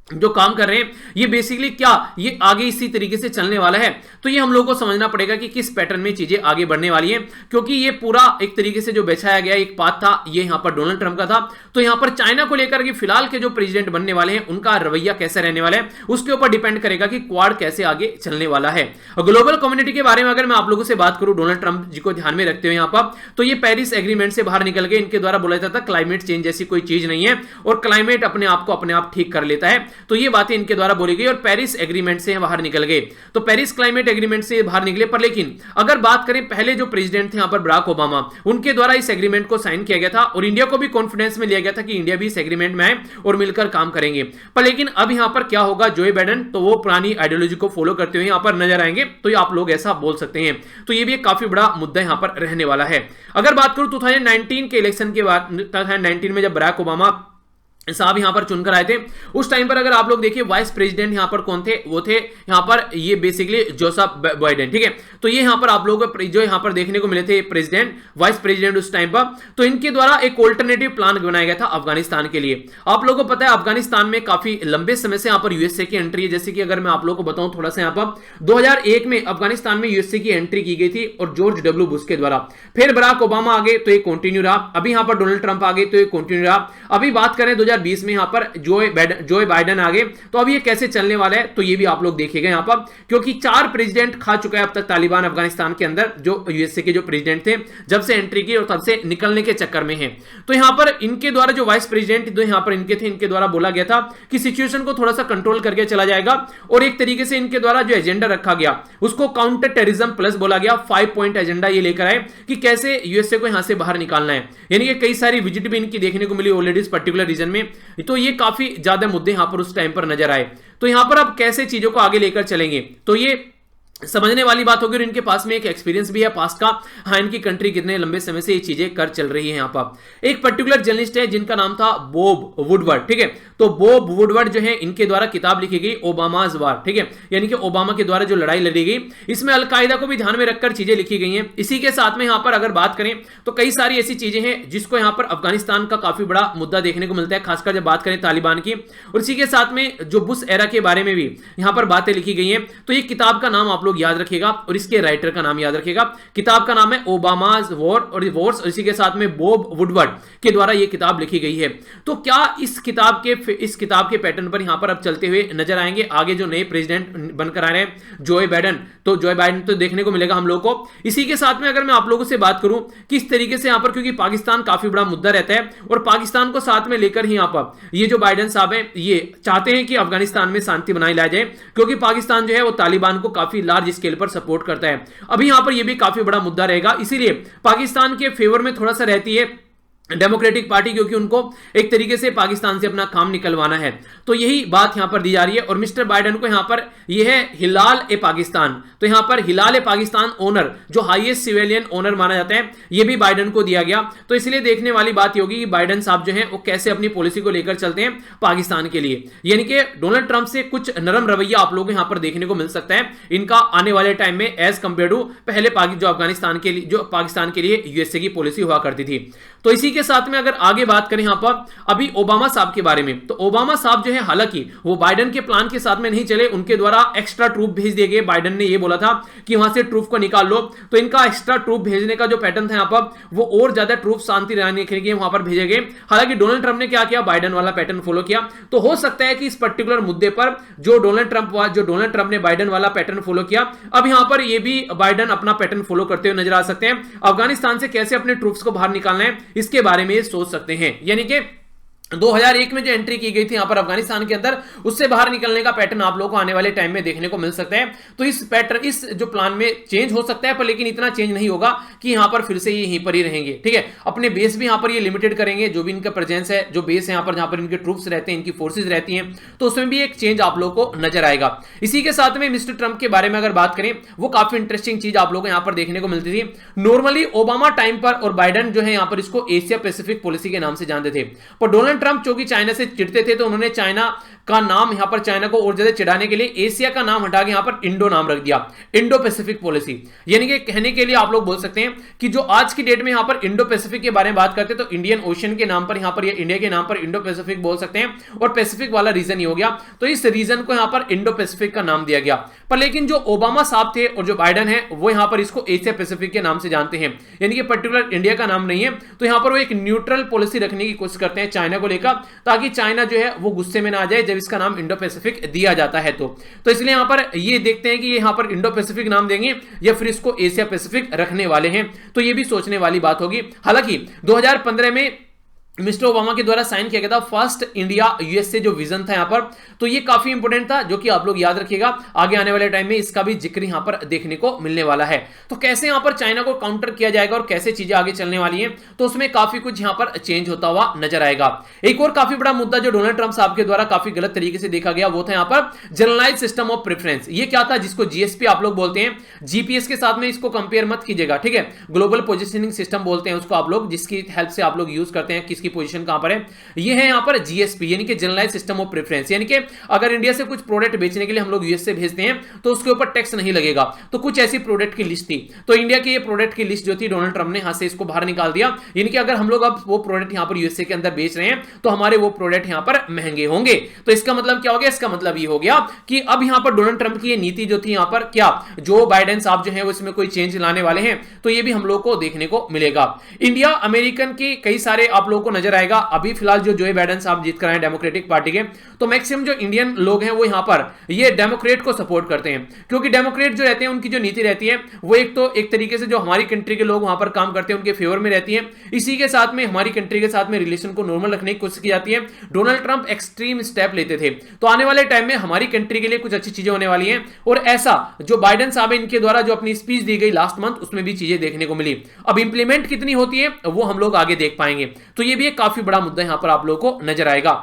Speaker 1: जो काम कर रहे हैं, ये बेसिकली क्या ये आगे इसी तरीके से चलने वाला है। तो ये हम लोगों को समझना पड़ेगा कि किस पैटर्न में चीजें आगे बढ़ने वाली हैं, क्योंकि ये पूरा एक तरीके से जो बिछाया गया एक पाथ था, ये यहां पर डोनाल्ड ट्रंप का था। तो यहां पर चाइना को लेकर के फिलहाल के जो प्रेसिडेंट बनने वाले हैं उनका रवैया कैसे रहने वाला है, उसके ऊपर डिपेंड करेगा कि क्वाड कैसे आगे चलने वाला है। और ग्लोबल कम्युनिटी के बारे में अगर मैं आप लोगों से बात करूं, डोनाल्ड ट्रंप जी को ध्यान में रखते हुए यहां पर, तो ये पेरिस एग्रीमेंट से बाहर निकल गए। इनके द्वारा बोला जाता था क्लाइमेट चेंज जैसी कोई चीज नहीं है और क्लाइमेट अपने आप को अपने आप ठीक कर लेता है। तो ये बातें इनके द्वारा बोली गई और पेरिस एग्रीमेंट से बाहर निकल गए। तो पेरिस क्लाइमेट एग्रीमेंट से बाहर निकले, पर लेकिन अगर बात करें पहले जो प्रेसिडेंट थे यहां पर बराक ओबामा, उनके द्वारा इस एग्रीमेंट को साइन किया गया था और इंडिया को भी कॉन्फिडेंस में लिया गया था कि इंडिया भी इस एग्रीमेंट में आए और मिलकर काम करेंगे। पर लेकिन अब यहां पर क्या होगा, जो बाइडेन तो वो पुरानी आइडियोलॉजी को फॉलो करते हुए यहां पर नजर आएंगे, तो ये आप लोग ऐसा बोल सकते हैं। तो ये भी एक काफी बड़ा मुद्दा यहां पर रहने वाला है। अगर बात करूं 2019 के इलेक्शन के बाद, 2019 में जब बराक ओबामा साहब यहां पर चुनकर आए थे, उस टाइम पर अगर आप लोग देखिए वाइस प्रेसिडेंट यहां पर कौन थे, वो थे यहां पर ये बेसिकली जोसेफ बाइडेन, ठीक है। तो ये यहां पर आप लोगों को जो यहां पर देखने को मिले थे प्रेसिडेंट, वाइस प्रेसिडेंट उस टाइम पर, तो इनके द्वारा एक ऑल्टरनेटिव प्लान बनाया गया था अफगानिस्तान के लिए। आप लोगों को पता है अफगानिस्तान में काफी लंबे समय से यहां पर यूएसए की एंट्री है। जैसे कि अगर मैं आप लोगों को बताऊं थोड़ा सा, यहां पर 2001 में अफगानिस्तान में यूएसए की एंट्री की गई थी और जॉर्ज डब्ल्यू बुश के द्वारा। फिर बराक ओबामा आ गए तो ये कंटिन्यू रहा, अभी यहां पर डोनाल्ड ट्रंप आ गए तो ये कंटिन्यू रहा। अभी बात करें 2020 में यहां पर जो बाइडेन आ गए, तो अब ये कैसे चलने वाला है तो ये भी आप लोग देखिएगा यहां पर, क्योंकि 4 प्रेसिडेंट खा चुका है अब तक तालिबान अफगानिस्तान के अंदर, जो यूएसए के जो प्रेसिडेंट थे जब से एंट्री की और तब से निकलने के चक्कर में है। तो यहां पर इनके द्वारा जो वाइस प्रेसिडेंट जो यहां पर इनके थे, इनके द्वारा बोला गया था कि सिचुएशन को थोड़ा सा कंट्रोल करके चला जाएगा और एक तरीके से इनके द्वारा जो एजेंडा रखा गया उसको काउंटर टेररिज्म प्लस बोला गया। 5 पॉइंट एजेंडा ये लेकर आए कि कैसे यूएसए को यहां से बाहर निकालना है, यानी कि कई सारी विजिट भी इनकी देखने को मिली ऑलरेडी इस पर्टिकुलर रीजन में। तो ये काफी ज्यादा मुद्दे यहां पर उस टाइम पर नजर आए। तो यहां पर अब कैसे चीजों को आगे लेकर चलेंगे तो ये समझने वाली बात होगी और इनके पास में एक एक्सपीरियंस भी है पास्ट का। हाँ, इनकी कंट्री कितने लंबे समय से ये चीजें कर चल रही है। यहाँ पर एक पर्टिकुलर जर्नलिस्ट है जिनका नाम था बॉब वुडवर्ड, ठीक है। तो बॉब वुडवर्ड जो है, इनके द्वारा किताब लिखी गई ओबामाज वार, ठीक है, यानी कि ओबामा के द्वारा जो लड़ाई लड़ी गई, इसमें अलकायदा को भी ध्यान में रखकर चीजें लिखी गई हैं। इसी के साथ में यहाँ पर अगर बात करें तो कई सारी ऐसी चीजें हैं जिसको यहाँ पर अफगानिस्तान का काफी बड़ा मुद्दा देखने को मिलता है, खासकर जब बात करें तालिबान की। और इसी के साथ में जो बुश एरा के बारे में भी यहाँ पर बातें लिखी गई हैं। तो ये किताब का नाम आप लोग याद रखिएगा और इसके राइटर का नाम याद रखिएगा। किताब का नाम है ओबामाज वॉर और वॉर्स, और इसी के साथ में बॉब वुडवर्ड के द्वारा ये किताब लिखी गई है। तो क्या इस किताब के पैटर्न पर यहां पर अब चलते हुए नजर आएंगे आगे जो नए प्रेसिडेंट बनकर आ रहे हैं जो बाइडेन, तो जो बाइडेन तो देखने को मिलेगा हम लोग को। इसी के साथ में अगर मैं आप लोगों से बात करूं किस तरीके से यहां पर, क्योंकि पाकिस्तान काफी बड़ा मुद्दा रहता है और पाकिस्तान को साथ में लेकर ही यहां पर ये जो बाइडेन साहब हैं ये चाहते हैं कि अफगानिस्तान में शांति बनाई लाई जाए, क्योंकि पाकिस्तान जो है वो तालिबान को काफी लार्ज स्केल पर सपोर्ट करता है। अभी यहां पर ये भी काफी बड़ा मुद्दा रहेगा, इसीलिए पाकिस्तान के फेवर में थोड़ा सा रहती है डेमोक्रेटिक पार्टी, क्योंकि उनको एक तरीके से पाकिस्तान से अपना काम निकलवाना है। तो यही बात यहां पर दी जा रही है। और मिस्टर बाइडेन को यहां पर यह है हिलाल ए पाकिस्तान, तो यहां पर हिलाल ए पाकिस्तान ओनर जो हाईएस्ट सिविलियन ओनर माना जाता है, यह भी बाइडेन को दिया गया। तो इसलिए देखने वाली बात होगी कि बाइडेन साहब जो है वो कैसे अपनी पॉलिसी को लेकर चलते हैं पाकिस्तान के लिए, यानी कि डोनाल्ड ट्रंप से कुछ नरम रवैया आप लोगों को यहां पर देखने को मिल सकता है इनका आने वाले टाइम में, एज कंपेयर टू पहले जो अफगानिस्तान के लिए, जो पाकिस्तान के लिए यूएसए की पॉलिसी हुआ करती थी। तो इसी के साथ में अगर आगे बात करें यहां पर अभी ओबामा साहब के बारे में, तो ओबामा साहब जो है हालांकि वो बाइडेन के प्लान के साथ में नहीं चले, उनके द्वारा एक्स्ट्रा ट्रूप भेज दिए गए। बाइडेन ने ये बोला था कि वहां से ट्रूप को निकाल लो, तो इनका एक्स्ट्रा ट्रूप भेजने का जो पैटर्न था यहां पर वो और ज्यादा ट्रूप शांति रहने के लिए वहां पर भेजे गए। हालांकि डोनाल्ड ट्रंप ने क्या किया, बाइडेन वाला पैटर्न फॉलो किया। तो हो सकता है कि इस पर्टिकुलर मुद्दे पर जो डोनाल्ड ट्रंप ने बाइडेन वाला पैटर्न फॉलो किया, अब यहां पर ये भी बाइडेन अपना पैटर्न फॉलो करते हुए नजर आ सकते हैं। अफगानिस्तान से कैसे अपने ट्रूप्स को बाहर निकालना है इसके बारे में सोच सकते हैं, यानी कि 2001 में जो एंट्री की गई थी यहां पर अफगानिस्तान के अंदर, उससे बाहर निकलने का पैटर्न आप लोगों को आने वाले टाइम में देखने को मिल सकता है। तो इस पैटर्न, इस जो प्लान में चेंज हो सकता है, पर लेकिन इतना चेंज नहीं होगा कि यहां पर फिर से ये यहीं पर ही रहेंगे, ठीक है। अपने बेस भी यहां पर ये लिमिटेड करेंगे, जो भी इनका प्रेजेंस है, जो बेस है यहां पर, जहां पर इनके ट्रूप्स रहते हैं, इनकी फोर्सेज रहती हैं, तो उसमें भी एक चेंज आप लोगों को नजर आएगा। इसी के साथ में मिस्टर ट्रंप के बारे में अगर बात करें, वो काफी इंटरेस्टिंग चीज आप लोगों को यहां पर देखने को मिलती थी। नॉर्मली ओबामा टाइम पर और बाइडेन जो है यहां पर इसको एशिया पैसिफिक पॉलिसी के नाम से जानते थे, पर डोनाल्ड ट्रंप चूंकि चाइना चिढ़ते थे तो उन्होंने चाइना का नाम यहां पर, चाइना को और ज्यादा चिढ़ाने के लिए एशिया का नाम हटा के यहां पर इंडो नाम रख दिया, इंडो पैसिफिक पॉलिसी। यानी कि कहने के लिए आप लोग बोल सकते हैं कि जो आज की डेट में यहां पर इंडो पैसिफिक के बारे में बात करते हैं, तो इंडियन ओशन के नाम पर यहां पर, या इंडिया के नाम पर इंडो पैसिफिक बोल सकते हैं, और पैसिफिक वाला रीजन ही हो गया। तो इस रीजन को यहां पर इंडो पैसिफिक का नाम दिया गया। पर लेकिन जो ओबामा साहब थे और जो बाइडेन है वो यहां पर इसको एशिया पैसिफिक के नाम से जानते हैं, यानी कि पर्टिकुलर इंडिया का नाम नहीं है। तो यहां पर वो एक न्यूट्रल पॉलिसी रखने की कोशिश करते हैं चाइना को लेकर, ताकि चाइना जो है वो गुस्से में ना आ जाए जब इसका नाम इंडो पैसिफिक दिया जाता है। तो इसलिए यहां पर ये देखते हैं कि यहां पर इंडो पैसिफिक नाम देंगे या फिर इसको एशिया पैसिफिक रखने वाले हैं। तो ये भी सोचने वाली बात होगी। हालांकि 2015 में मिस्टर ओबामा के द्वारा साइन किया गया था, फर्स्ट इंडिया यूएसए जो विजन था यहां पर। तो ये काफी इंपॉर्टेंट था, जो कि आप लोग याद रखिएगा, आगे आने वाले टाइम में इसका भी जिक्र यहां पर देखने को मिलने वाला है। तो कैसे यहां पर चाइना को काउंटर किया जाएगा और कैसे चीजें आगे चलने वाली हैं, तो उसमें काफी कुछ यहां पर चेंज होता हुआ नजर आएगा। एक और काफी बड़ा मुद्दा जो डोनाल्ड ट्रंप साहब के द्वारा काफी गलत तरीके से देखा गया, वो था यहां पर जनरलाइज सिस्टम ऑफ प्रेफरेंस। ये क्या था, जिसको जीएसपी आप लोग बोलते हैं, जीपीएस के साथ में इसको कंपेयर मत कीजिएगा, ठीक है। ग्लोबल पोजिशनिंग सिस्टम बोलते हैं उसको आप लोग, जिसकी हेल्प से आप लोग यूज करते हैं किसकी पोजीशन कहां पर है। ये है यहां पर जीएसपी, यानी कि जनरलाइज सिस्टम ऑफ प्रेफरेंस, यानी कि अगर इंडिया से कुछ प्रोडक्ट बेचने के लिए हम लोग यूएस से भेजते हैं तो उसके ऊपर टैक्स नहीं लगेगा। तो कुछ ऐसी प्रोडक्ट की लिस्ट थी, तो इंडिया की ये प्रोडक्ट की लिस्ट जो थी डोनाल्ड ट्रंप ने यहां से इसको बाहर निकाल दिया, यानी कि अगर हम लोग अब वो प्रोडक्ट यहां पर यूएसए के अंदर बेच रहे हैं तो हमारे वो प्रोडक्ट यहां पर महंगे होंगे। तो इसका मतलब क्या हो गया, इसका मतलब ये हो गया कि अब यहां पर डोनाल्ड ट्रंप की ये नीति जो थी यहां पर, क्या जो बाइडेन साहब जो है वो इसमें कोई चेंज लाने वाले हैं, तो ये भी हम लोग को देखने को मिलेगा। इंडिया अमेरिकन की कई सारे आप लोगों को नजर आएगा। अभी फिलहाल जो बाइडेन साहब जीत कर आए डेमोक्रेटिक पार्टी के, तो मैक्सिमम जो इंडियन लोग हैं वो यहां पर ये डेमोक्रेट को सपोर्ट करते हैं, क्योंकि डेमोक्रेट जो रहते हैं उनकी जो नीति रहती है वो एक तरीके से जो हमारी कंट्री के लोग वहां पर काम करते हैं उनके फेवर में रहती है। इसी के साथ में हमारी कंट्री के साथ में रिलेशन को नॉर्मल रखने की कोशिश की जाती है। डोनाल्ड ट्रंप एक्सट्रीम स्टेप लेते थे, तो आने वाले टाइम में हमारी कंट्री के लिए कुछ अच्छी चीजें होने वाली हैं। और ऐसा जो बाइडेन साहब इनके द्वारा जो अपनी स्पीच दी गई लास्ट मंथ, उसमें भी चीजें देखने को मिली। अब इंप्लीमेंट कितनी होती है वो हम लोग आगे देख पाएंगे। तो ये भी एक काफी बड़ा मुद्दा यहां पर आप लोगों को नजर आएगा।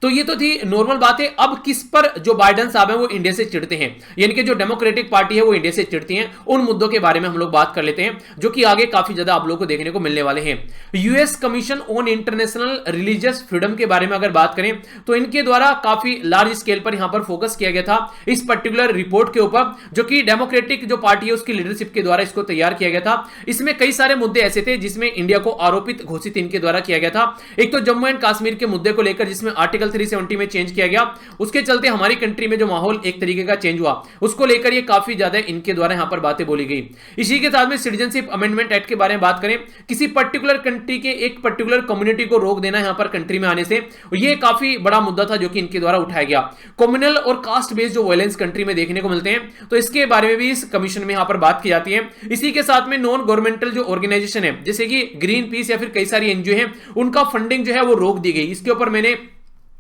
Speaker 1: तो ये तो थी नॉर्मल बात है। अब किस पर जो बाइडेन साहब है वो इंडिया से चिढ़ते हैं, यानी कि जो डेमोक्रेटिक पार्टी है वो इंडिया से चिढ़ती है, उन मुद्दों के बारे में हम लोग बात कर लेते हैं, जो कि आगे काफी ज्यादा आप लोगों को देखने को मिलने वाले हैं। US commission on international religious freedom के बारे में अगर बात करें, तो इनके द्वारा काफी लार्ज स्केल पर यहां पर फोकस किया गया था इस पर्टिकुलर रिपोर्ट के ऊपर, जो कि डेमोक्रेटिक जो पार्टी है उसकी लीडरशिप के द्वारा इसको तैयार किया गया था। इसमें कई सारे मुद्दे ऐसे थे जिसमें इंडिया को आरोपित घोषित इनके द्वारा किया गया था। एक तो जम्मू एंड कश्मीर के मुद्दे को लेकर, जिसमें आर्टिकल 370 में चेंज किया गया, उसके चलते हमारी कंट्री में जो माहौल एक तरीके का चेंज हुआ, उसको लेकर ये काफी ज्यादा इनके द्वारा यहां पर बातें बोली गई। इसी के साथ में सिटीजनशिप अमेंडमेंट एक्ट के बारे में बात करें, किसी पर्टिकुलर कंट्री के एक पर्टिकुलर कम्युनिटी को रोक देना यहां पर कंट्री में आने से, ये काफी बड़ा मुद्दा था जो कि इनके द्वारा उठाया गया। कम्युनल और कास्ट बेस्ड जो वायलेंस कंट्री में देखने को मिलते हैं, तो इसके बारे में भी इस कमीशन में यहां पर बात की जाती है। इसी के साथ में नॉन गवर्नमेंटल जो ऑर्गेनाइजेशन है, जैसे कि ग्रीन पीस या फिर कई सारी एनजीओ है, उनका फंडिंग जो है वो रोक दी गई। इसके ऊपर मैंने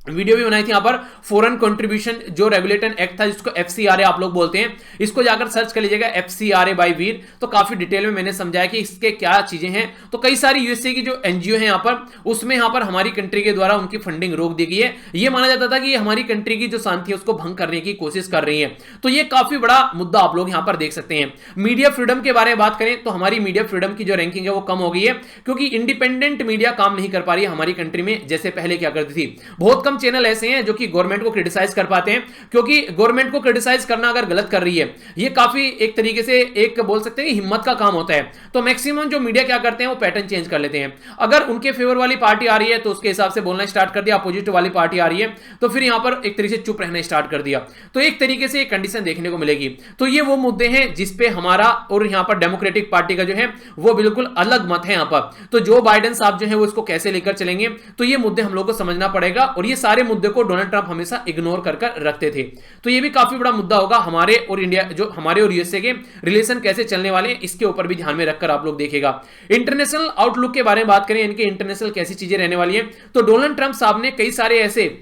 Speaker 1: वीडियो भी बनाई थी। यहां पर फॉरेन कंट्रीब्यूशन जो रेगुलेटर एक्ट था, जिसको एफसीआरए आप लोग बोलते हैं, इसको जाकर सर्च कर लीजिएगा, एफसीआरए बाय वीर। तो काफी डिटेल में मैंने समझाया कि इसके क्या चीजें हैं। तो कई सारी यूएसए की जो एनजीओ है यहां पर, उसमें यहां पर हमारी कंट्री के द्वारा उनकी फंडिंग रोक दी गई है। यह माना जाता था कि ये हमारी कंट्री की जो शांति है उसको भंग करने की कोशिश कर रही है। तो ये काफी बड़ा मुद्दा आप लोग यहां पर देख सकते हैं। मीडिया फ्रीडम के बारे में बात करें, तो हमारी मीडिया फ्रीडम की जो रैंकिंग है वो कम हो गई है, क्योंकि इंडिपेंडेंट मीडिया काम नहीं कर पा रही है हमारी कंट्री में, जैसे पहले क्या करती थी। बहुत कम चैनल ऐसे हैं जो कि गवर्नमेंट को क्रिटिसाइज कर पाते हैं, क्योंकि गवर्नमेंट को क्रिटिसाइज करना अगर गलत कर रही है, ये काफी एक तरीके से एक बोल सकते हैं कि हिम्मत का काम होता है। तो मैक्सिमम जो मीडिया क्या करते हैं, वो पैटर्न चेंज कर लेते हैं। अगर उनके फेवर वाली पार्टी आ रही है तो उसके हिसाब से बोलना स्टार्ट कर दिया, अपोजिट वाली पार्टी आ रही है तो फिर यहां पर एक तरीके से चुप रहना स्टार्ट कर दिया। तो एक तरीके से एक कंडीशन देखने को मिलेगी। तो ये वो मुद्दे हैं जिसपे हमारा और यहां पर डेमोक्रेटिक पार्टी का जो है वो बिल्कुल अलग मत है यहां पर। तो जो बाइडेन साहब जो है वो इसको कैसे लेकर चलेंगे, तो ये मुद्दे हम लोग को समझना पड़ेगा। और ये सारे मुद्दे को डोनाल्ड ट्रंप हमेशा इग्नोर कर रखते थे। तो ये भी काफी बड़ा मुद्दा होगा हमारे और इंडिया, जो हमारे और यूएसए के रिलेशन कैसे चलने वाले हैं, इसके ऊपर भी ध्यान में रखकर आप लोग देखिएगा। इंटरनेशनल आउटलुक के बारे में बात करें, इनके इंटरनेशनल कैसी चीजें रहने वाली हैं, तो डोनाल्ड ट्रंप साहब ने कई सारे ऐसे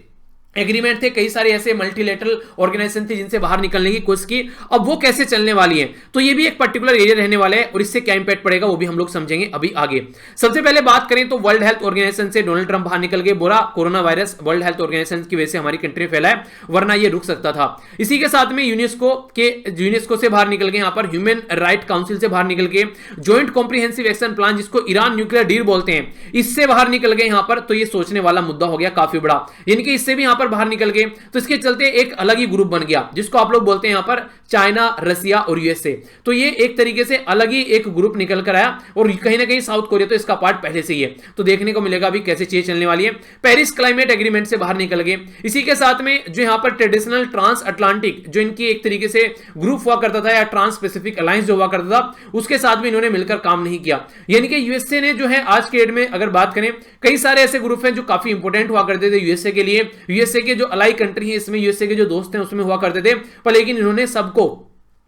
Speaker 1: एग्रीमेंट थे, कई सारे ऐसे मल्टीलेटरल ऑर्गेनाइजेशन थे जिनसे बाहर निकलने की कोशिश की। अब वो कैसे चलने वाली है, तो ये भी एक पर्टिकुलर एरिया रहने वाला है और इससे क्या इंपैक्ट पड़ेगा वो भी हम लोग समझेंगे अभी आगे। सबसे पहले बात करें तो वर्ल्ड हेल्थ ऑर्गेनाइजेशन से डोनाल्ड ट्रंप बाहर निकल गए। बोला coronavirus world health organization की वजह से हमारी कंट्री फैला है, वरना ये रुक सकता था। इसी के साथ में यूनेस्को से बाहर निकल गए, यहां पर ह्यूमन राइट काउंसिल से बाहर निकल गए, ज्वाइंट कॉम्प्रिहेंसिव एक्शन प्लान जिसको ईरान न्यूक्लियर डील बोलते हैं, इससे बाहर निकल गए यहां पर। तो ये सोचने वाला मुद्दा हो गया काफी बड़ा, यानी कि इससे भी यहां पर बाहर निकल गए। तो इसके चलते एक अलग ही ग्रुप बन गया जिसको आप लोग बोलते हैं यहां पर चाइना, रसिया और यूएसए। तो ये एक तरीके से अलग ही एक ग्रुप निकल कर आया और कहीं ना कहीं साउथ कोरिया तो इसका पार्ट पहले से ही है। तो देखने को मिलेगा अभी कैसे चीजें चलने वाली है। पेरिस क्लाइमेट एग्रीमेंट से बाहर निकल गए। इसी के साथ में जो यहां पर ट्रेडिशनल ट्रांस अटलांटिक जो इनकी एक तरीके से ग्रुप हुआ करता था, या ट्रांस पैसिफिक अलायंस जो हुआ करता था, उसके साथ भी इन्होंने मिलकर काम नहीं किया। यानी कि यूएसए ने जो है आज के डेट में अगर बात करें, कई सारे ऐसे ग्रुप हैं जो काफी इंपोर्टेंट हुआ करते थे यूएसए के लिए। यूएसए के जो अलाई कंट्री है, इसमें यूएसए के जो दोस्त हैं उसमें हुआ करते थे, पर लेकिन इन्होंने सबको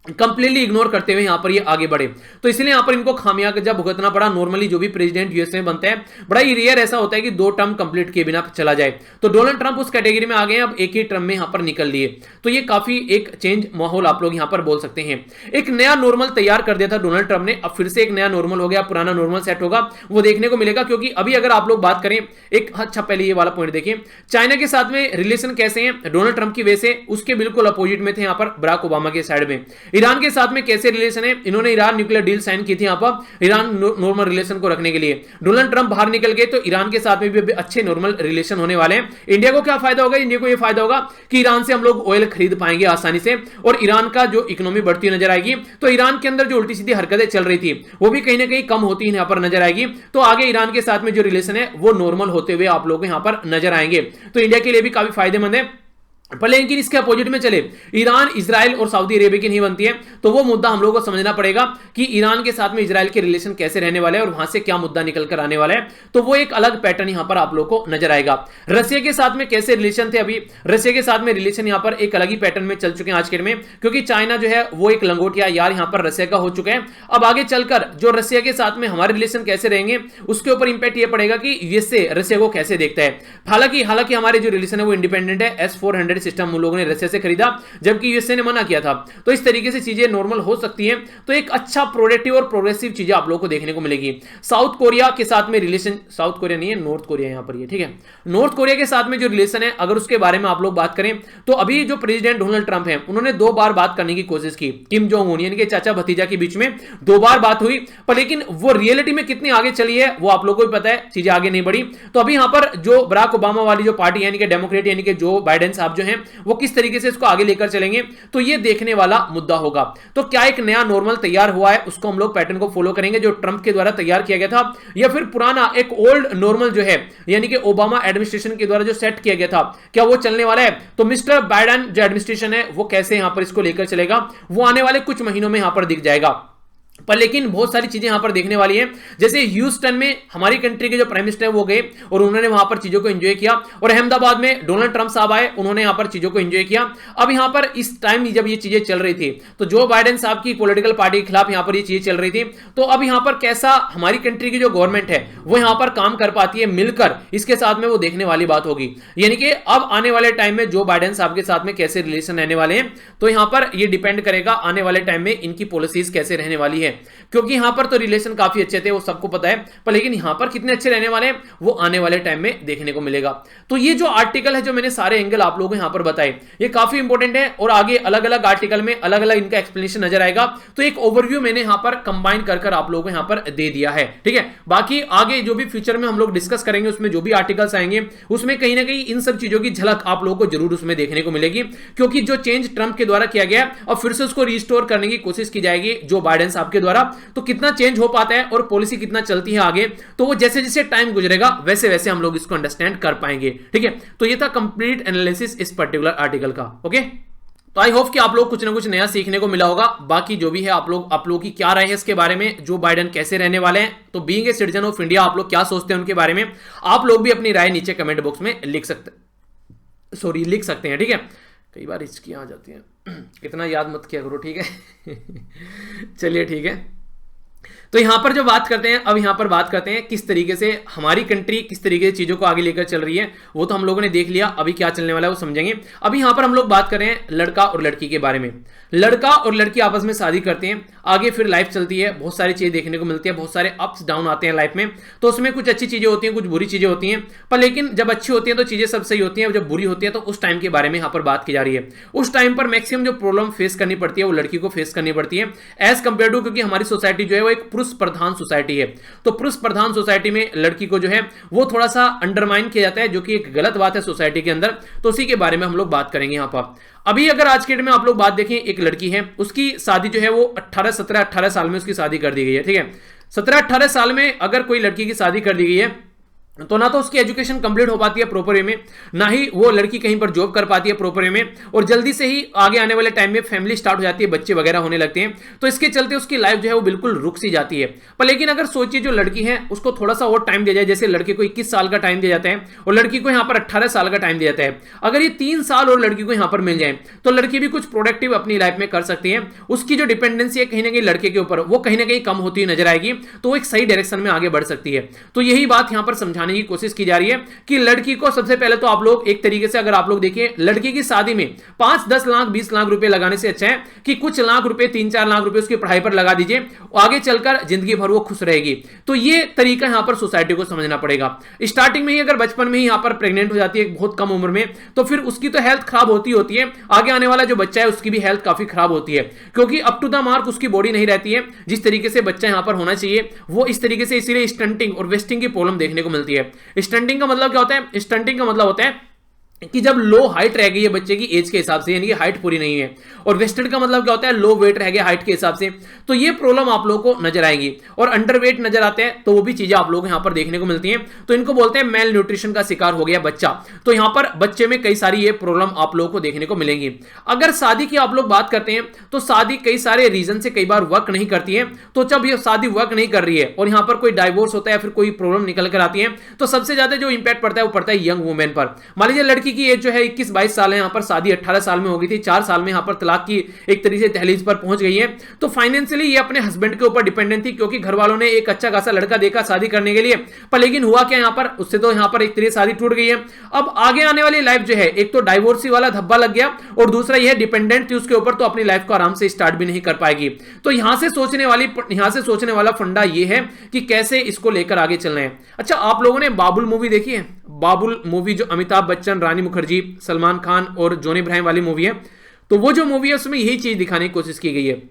Speaker 1: कंप्लीटली इग्नोर करते हुए यहां पर ये आगे बढ़े। तो इसलिए यहां पर इनको खामियाजा भुगतना पड़ा। नॉर्मली जो भी प्रेसिडेंट यूएसए में बनते हैं, बड़ा ही रेयर ऐसा होता है कि 2 टर्म कंप्लीट किए बिना चला जाए। तो डोनाल्ड ट्रंप उस कैटेगरी में आ गए, अब एक ही टर्म में यहां पर निकल लिए। तो ये काफी एक चेंज माहौल आप लोग यहां पर बोल सकते हैं। एक नया नॉर्मल तैयार कर दिया था डोनाल्ड ट्रंप ने, अब फिर से एक नया नॉर्मल हो गया, पुराना नॉर्मल सेट होगा वो देखने को मिलेगा। क्योंकि अभी अगर आप लोग बात करें, एक अच्छा पहले ये वाला पॉइंट देखिए, चाइना के साथ में रिलेशन कैसे हैं डोनाल्ड ट्रंप की वजह से, उसके बिल्कुल अपोजिट में थे यहां पर बराक ओबामा के साइड में। ईरान के साथ में कैसे रिलेशन है, इन्होंने ईरान न्यूक्लियर डील साइन की थी यहां पर ईरान नॉर्मल रिलेशन को रखने के लिए। डोनाल्ड ट्रंप बाहर निकल गए तो ईरान के साथ में भी अच्छे नॉर्मल रिलेशन होने वाले हैं। इंडिया को क्या फायदा होगा, इंडिया को यह फायदा होगा कि ईरान से हम लोग ऑयल खरीद पाएंगे आसानी से, और ईरान का जो इकोनॉमी बढ़ती नजर आएगी, तो ईरान के अंदर जो उल्टी सीधी हरकतें चल रही थी वो भी कहीं ना कहीं कम होती यहां पर नजर आएगी। तो आगे ईरान के साथ में जो रिलेशन है वो नॉर्मल होते हुए आप लोग यहां पर नजर आएंगे। तो इंडिया के लिए भी काफी फायदेमंद है। पर लेकिन इसके अपोजिट में चले, ईरान इजराइल और सऊदी अरेबिया की नहीं बनती है, तो वो मुद्दा हम लोगों को समझना पड़ेगा कि ईरान के साथ में इजराइल के रिलेशन कैसे रहने वाले हैं और वहां से क्या मुद्दा निकल कर आने वाला है। तो वो एक अलग पैटर्न यहां पर आप लोग को नजर आएगा। रशिया के साथ में कैसे रिलेशन थे, अभी रशिया के साथ में रिलेशन यहां पर एक अलग ही पैटर्न में चल चुके हैं आज के में, क्योंकि चाइना जो है वो एक लंगोटिया यार यहां पर रशिया का हो चुका है। अब आगे चलकर जो रशिया के साथ में हमारे रिलेशन कैसे रहेंगे उसके ऊपर इंपैक्ट ये पड़ेगा कि यूएसए रशिया को कैसे देखता है। हालांकि हमारे जो रिलेशन है वो इंडिपेंडेंट है। S-400 सिस्टम हम लोगों ने रशिया से खरीदा, जबकि यूएसए ने मना किया था। तो इस तरीके से चीजें नॉर्मल हो सकती हैं। तो एक अच्छा प्रोडक्टिव और प्रोग्रेसिव चीजें आप लोगों को देखने को मिलेगी। साउथ कोरिया के साथ में रिलेशन, साउथ कोरिया नहीं है, नॉर्थ कोरिया यहां पर ये, ठीक है, नॉर्थ कोरिया के साथ में जो रिलेशन है, अगर उसके बारे में आप लोग बात करें तो अभी जो प्रेसिडेंट डोनाल्ड ट्रंप है उन्होंने 2 बार बात करने की कोशिश की किम जोंग उन यानी कि चाचा भतीजा के बीच में 2 बार बात हुई, पर लेकिन वो रियलिटी में कितनी आगे चली है वो आप लोगों को भी पता है, चीजें आगे नहीं बढ़ी। तो अभी यहां पर जो बराक ओबामा वाली जो पार्टी यानी कि डेमोक्रेट यानी कि जो बाइडेन साहब जो हैं वो किस तरीके से इसको आगे लेकर चलेंगे, तो ये देखने वाला मुद्दा होगा। तो क्या एक नया नॉर्मल तैयार हुआ है, उसको हम लोग पैटर्न को फॉलो करेंगे जो ट्रंप के द्वारा तैयार किया गया था, या फिर पुराना एक ओल्ड नॉर्मल जो है यानी कि ओबामा एडमिनिस्ट्रेशन के द्वारा जो सेट किया गया था क्या वो चलने वाला है। तो मिस्टर बाइडेन जो एडमिनिस्ट्रेशन है वो कैसे यहां पर इसको लेकर चलेगा वो आने वाले कुछ महीनों में यहां पर दिख जाएगा। पर लेकिन बहुत सारी चीजें यहां पर देखने वाली हैं, जैसे ह्यूस्टन में हमारी कंट्री के जो प्राइम मिनिस्टर है वो गए और उन्होंने वहां पर चीजों को एंजॉय किया, और अहमदाबाद में डोनाल्ड ट्रंप साहब आए, उन्होंने यहां पर चीजों को एंजॉय किया। अब यहां पर इस टाइम जब ये चीजें चल रही थी तो जो बाइडेन साहब की पॉलिटिकल पार्टी के खिलाफ यहां पर ये चीजें चल रही थी, तो अब यहां पर कैसा हमारी कंट्री की जो गवर्नमेंट है वो यहां पर काम कर पाती है मिलकर, इसके साथ में वो देखने वाली बात होगी। यानी कि अब आने वाले टाइम में जो बाइडेन साहब के साथ में कैसे रिलेशन रहने वाले हैं, तो यहां पर ये डिपेंड करेगा आने वाले टाइम में इनकी पॉलिसीज कैसे रहने वाली है। क्योंकि यहां पर तो रिलेशन काफी अच्छे थे वो सबको पता है, पर लेकिन यहां पर कितने अच्छे रहने वाले हैं वो आने वाले टाइम में देखने को मिलेगा। तो ये जो आर्टिकल है जो मैंने सारे एंगल आप लोगों को यहां पर बताए ये काफी इंपॉर्टेंट है, और आगे अलग अलग आर्टिकल में अलग अलग इनका एक्सप्लेनेशन नजर आएगा। तो एक ओवरव्यू मैंने यहां पर कंबाइन कर आप लोगों को यहां पर दे दिया है, ठीक है। बाकी आगे जो भी फ्यूचर में हम लोग डिस्कस करेंगे उसमें जो भी आर्टिकल्स आएंगे उसमें कहीं ना कहीं इन सब चीजों की झलक आप लोगों को जरूर उसमें देखने को मिलेगी, क्योंकि जो चेंज ट्रंप के द्वारा किया गया और फिर से उसको रिस्टोर करने की कोशिश की जाएगी जो बाइडेन साहब के द्वारा, तो कितना चेंज हो पाता है और पॉलिसी कितना चलती है आगे, तो वो जैसे जैसे टाइम गुजरेगा वैसे वैसे हम लोग इसको अंडरस्टैंड कर पाएंगे, ठीक है। तो ये था कंप्लीट एनालिसिस इस पर्टिकुलर आर्टिकल का, ओके। तो आई होप कि आप लोग कुछ ना कुछ नया सीखने को मिला होगा। बाकी जो भी है आप लोग की क्या राय है इसके बारे में, जो बाइडेन कैसे रहने वाले हैं, तो being a citizen of India आप लोग क्या सोचते हैं उनके बारे में, आप लोग भी अपनी राय नीचे कमेंट बॉक्स में लिख सकते हैं, ठीक है। कई बार हिचकियां आ जाती हैं, इतना याद मत किया करो, ठीक है। चलिए ठीक है। तो यहां पर जो बात करते हैं, अब यहां पर बात करते हैं किस तरीके से हमारी कंट्री किस तरीके से चीजों को आगे लेकर चल रही है, वो तो हम लोगों ने देख लिया। अभी क्या चलने वाला है वो समझेंगे। अभी यहां पर हम लोग बात कर रहे हैं लड़का और लड़की के बारे में। लड़का और लड़की आपस में शादी करते हैं, आगे फिर लाइफ चलती है, बहुत सारी चीजें देखने को मिलती है, बहुत सारे अप्स डाउन आते हैं लाइफ में। तो उसमें कुछ अच्छी चीजें होती हैं, कुछ बुरी चीजें होती हैं, पर लेकिन जब अच्छी होती है तो चीजें सब सही होती हैं, जब बुरी होती है तो उस टाइम के बारे में यहां पर बात की जा रही है। उस टाइम पर मैक्सिमम जो प्रॉब्लम फेस करनी पड़ती है वो लड़की को फेस करनी पड़ती है एज कंपेयर टू, क्योंकि हमारी सोसाइटी जो है वो एक पुरुष प्रधान सोसाइटी है। तो पुरुष प्रधान सोसाइटी में लड़की को जो है वो थोड़ा सा अंडरमाइन किया जाता है, जो कि एक गलत बात है सोसाइटी के अंदर। तो उसी के बारे में हम लोग बात करेंगे यहां पर। अभी अगर आज के डेट में आप लोग बात देखें, एक लड़की है, उसकी शादी जो है वो 17-18 साल में उसकी शादी कर दी गई है, ठीक है। 17-18 साल में अगर कोई लड़की की शादी कर दी गई है तो ना तो उसकी एजुकेशन कंप्लीट हो पाती है प्रॉपर वे में, ना ही वो लड़की कहीं पर जॉब कर पाती है प्रॉपर वे में, और जल्दी से ही आगे आने वाले टाइम में फैमिली स्टार्ट हो जाती है, बच्चे वगैरह होने लगते हैं। तो इसके चलते उसकी लाइफ जो है वो बिल्कुल रुक सी जाती है। पर लेकिन अगर सोचिए जो लड़की है उसको थोड़ा सा और टाइम दिया जाए, जैसे लड़के को 21 साल का टाइम दिया जाता है और लड़की को यहाँ पर 18 साल का टाइम दिया जाता है, अगर ये 3 साल और लड़की को यहाँ पर मिल जाए तो लड़की भी कुछ प्रोडक्टिव अपनी लाइफ में कर सकती है। उसकी जो डिपेंडेंसी है कहीं ना कहीं लड़के के ऊपर वो कहीं ना कहीं कम होती नजर आएगी, तो वो एक सही डायरेक्शन में आगे बढ़ सकती है। तो यही बात यहाँ पर समझाने की कोशिश की जा रही है कि लड़की को सबसे पहले तो आप लोग एक तरीके से अगर आप लोग देखिए, लड़की की शादी में 5-10 लाख 20 लाख रुपए लगाने से अच्छा है कि कुछ लाख रुपए 3-4 लाख रुपए उसकी पढ़ाई पर लगा दीजिए, आगे चलकर जिंदगी भर वो खुश रहेगी। तो ये तरीका यहां पर सोसाइटी को समझना पड़ेगा। स्टार्टिंग में ही अगर बचपन में ही यहां पर प्रेग्नेंट हो जाती है बहुत कम उम्र में, तो फिर उसकी तो हेल्थ खराब होती है, आगे आने वाला जो बच्चा है उसकी भी हेल्थ काफी खराब होती है, क्योंकि अप टू द मार्क उसकी बॉडी नहीं रहती है जिस तरीके से बच्चा यहां पर होना चाहिए वो इस तरीके से, इसीलिए स्टंटिंग और वेस्टिंग की प्रॉब्लम देखने को मिलती है। स्टंटिंग का मतलब क्या होता है? स्टंटिंग का मतलब होता है कि जब लो हाइट रह गई है बच्चे की एज के हिसाब से, यानी कि हाइट पूरी नहीं है, और वेस्टेड का मतलब क्या होता है? लो वेट रह गया हाइट के हिसाब से। तो ये प्रॉब्लम आप लोगों को नजर आएगी, और अंडर वेट नजर आते हैं तो वो भी चीजें आप लोग यहां पर देखने को मिलती हैं। तो इनको बोलते हैं मेल न्यूट्रिशन का शिकार हो गया बच्चा। तो यहां पर बच्चे में कई सारी ये प्रॉब्लम आप लोगों को देखने को मिलेंगी। अगर शादी की आप लोग बात करते हैं तो शादी कई सारे रीजन से कई बार वर्क नहीं करती है। तो जब ये शादी वर्क नहीं कर रही है और यहां पर कोई डाइवोर्स होता है, फिर कोई प्रॉब्लम निकल कर आती है, तो सबसे ज्यादा जो इंपैक्ट पड़ता है वो पड़ता है यंग वुमेन पर। मान लीजिए लड़की की एज जो है 21-22 साल है, यहां पर शादी 18 साल में हो गई थी, 4 साल में यहां पर तलाक की एक तरीके से दहलीज पर पहुंच गई है। तो फाइनेंशियली ये अपने हस्बैंड के ऊपर डिपेंडेंट थी, क्योंकि घर वालों ने एक अच्छा खासा लड़का देखा शादी करने के लिए, पर लेकिन हुआ क्या यहां पर, उससे तो यहां पर एक तरीके शादी टूट गई है। अब आगे आने वाली लाइफ जो है, एक तो डाइवोर्सी वाला धब्बा लग गया, और दूसरा यह डिपेंडेंट थी उसके ऊपर, तो अपनी लाइफ को आराम से स्टार्ट भी नहीं कर पाएगी। तो यहां से सोचने वाला फंडा यह है कि कैसे इसको लेकर आगे चलना है। अच्छा, आप लोगों ने बाबुल मूवी देखी है? बाबुल मूवी जो अमिताभ बच्चन, रानी मुखर्जी, सलमान खान और जॉनी इब्राहिम वाली मूवी है, तो वो जो मूवी है उसमें यही चीज दिखाने की कोशिश की गई है।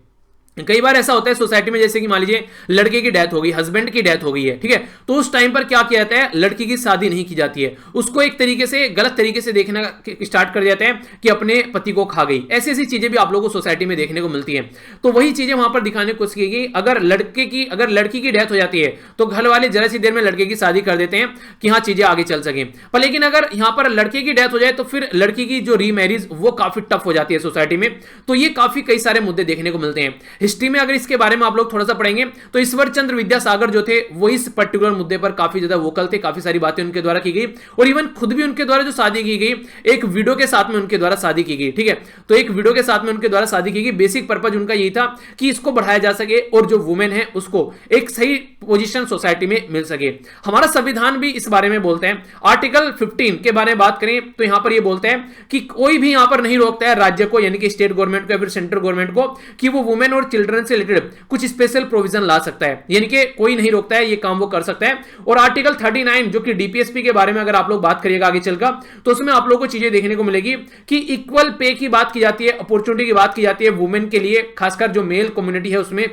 Speaker 1: कई बार ऐसा होता है सोसाइटी में, जैसे कि मान लीजिए लड़के की डेथ हो गई, हस्बैंड की डेथ हो गई है, ठीक है, तो उस टाइम पर क्या किया जाता है? लड़की की शादी नहीं की जाती है, उसको एक तरीके से गलत तरीके से देखना स्टार्ट कर जाते हैं कि अपने पति को खा गई। ऐसी ऐसी चीजें भी आप लोगों को सोसाइटी में देखने को मिलती है। तो वही चीजें वहां पर दिखाने की कोशिश की गई। अगर लड़की की डेथ हो जाती है तो घर वाले जरा सी देर में लड़के की शादी कर देते हैं कि हाँ चीजें आगे चल सके। पर लेकिन अगर यहां पर लड़के की डेथ हो जाए तो फिर लड़की की जो रीमैरिज वो काफी टफ हो जाती है सोसाइटी में। तो ये काफी कई सारे मुद्दे देखने को मिलते हैं हिस्ट्री में। अगर इसके बारे में आप लोग थोड़ा सा पढ़ेंगे तो ईश्वर चंद्र विद्यासागर जो थे वो इस पर्टिकुलर मुद्दे पर काफी ज्यादा वोकल थे, काफी सारी बातें उनके द्वारा की गई, और इवन खुद भी उनके द्वारा जो शादी की गई एक विडो के साथ में उनके द्वारा शादी की गई, ठीक है। तो एक विडो के साथ में उनके द्वारा शादी की गई। बेसिक पर्पज उनका यही था कि इसको बढ़ाया जा सके और जो वुमेन है उसको एक सही पोजीशन सोसाइटी में मिल सके। हमारा संविधान भी इस बारे में बोलते हैं। आर्टिकल 15 के बारे में बात करें तो यहां पर यह बोलते हैं कि कोई भी यहां पर नहीं रोकता है राज्य को, यानी कि स्टेट गवर्नमेंट को या फिर सेंट्रल गवर्नमेंट को, कि वो वुमेन और चिल्ड्रन से रिलेटेड कुछ स्पेशल प्रोविजन ला सकता है, यानी कि कोई नहीं रोकता है, ये काम वो कर सकता है। और आर्टिकल 39 जो कि डीपीएसपी के बारे में अगर आप लोग बात करिएगा आगे चलकर, तो उसमें आप लोगों को चीजें देखने को मिलेगी कि इक्वल पे की बात की जाती है, अपॉर्चुनिटी की बात की जाती है वुमेन के लिए, खासकर जो मेल कम्युनिटी है उसमें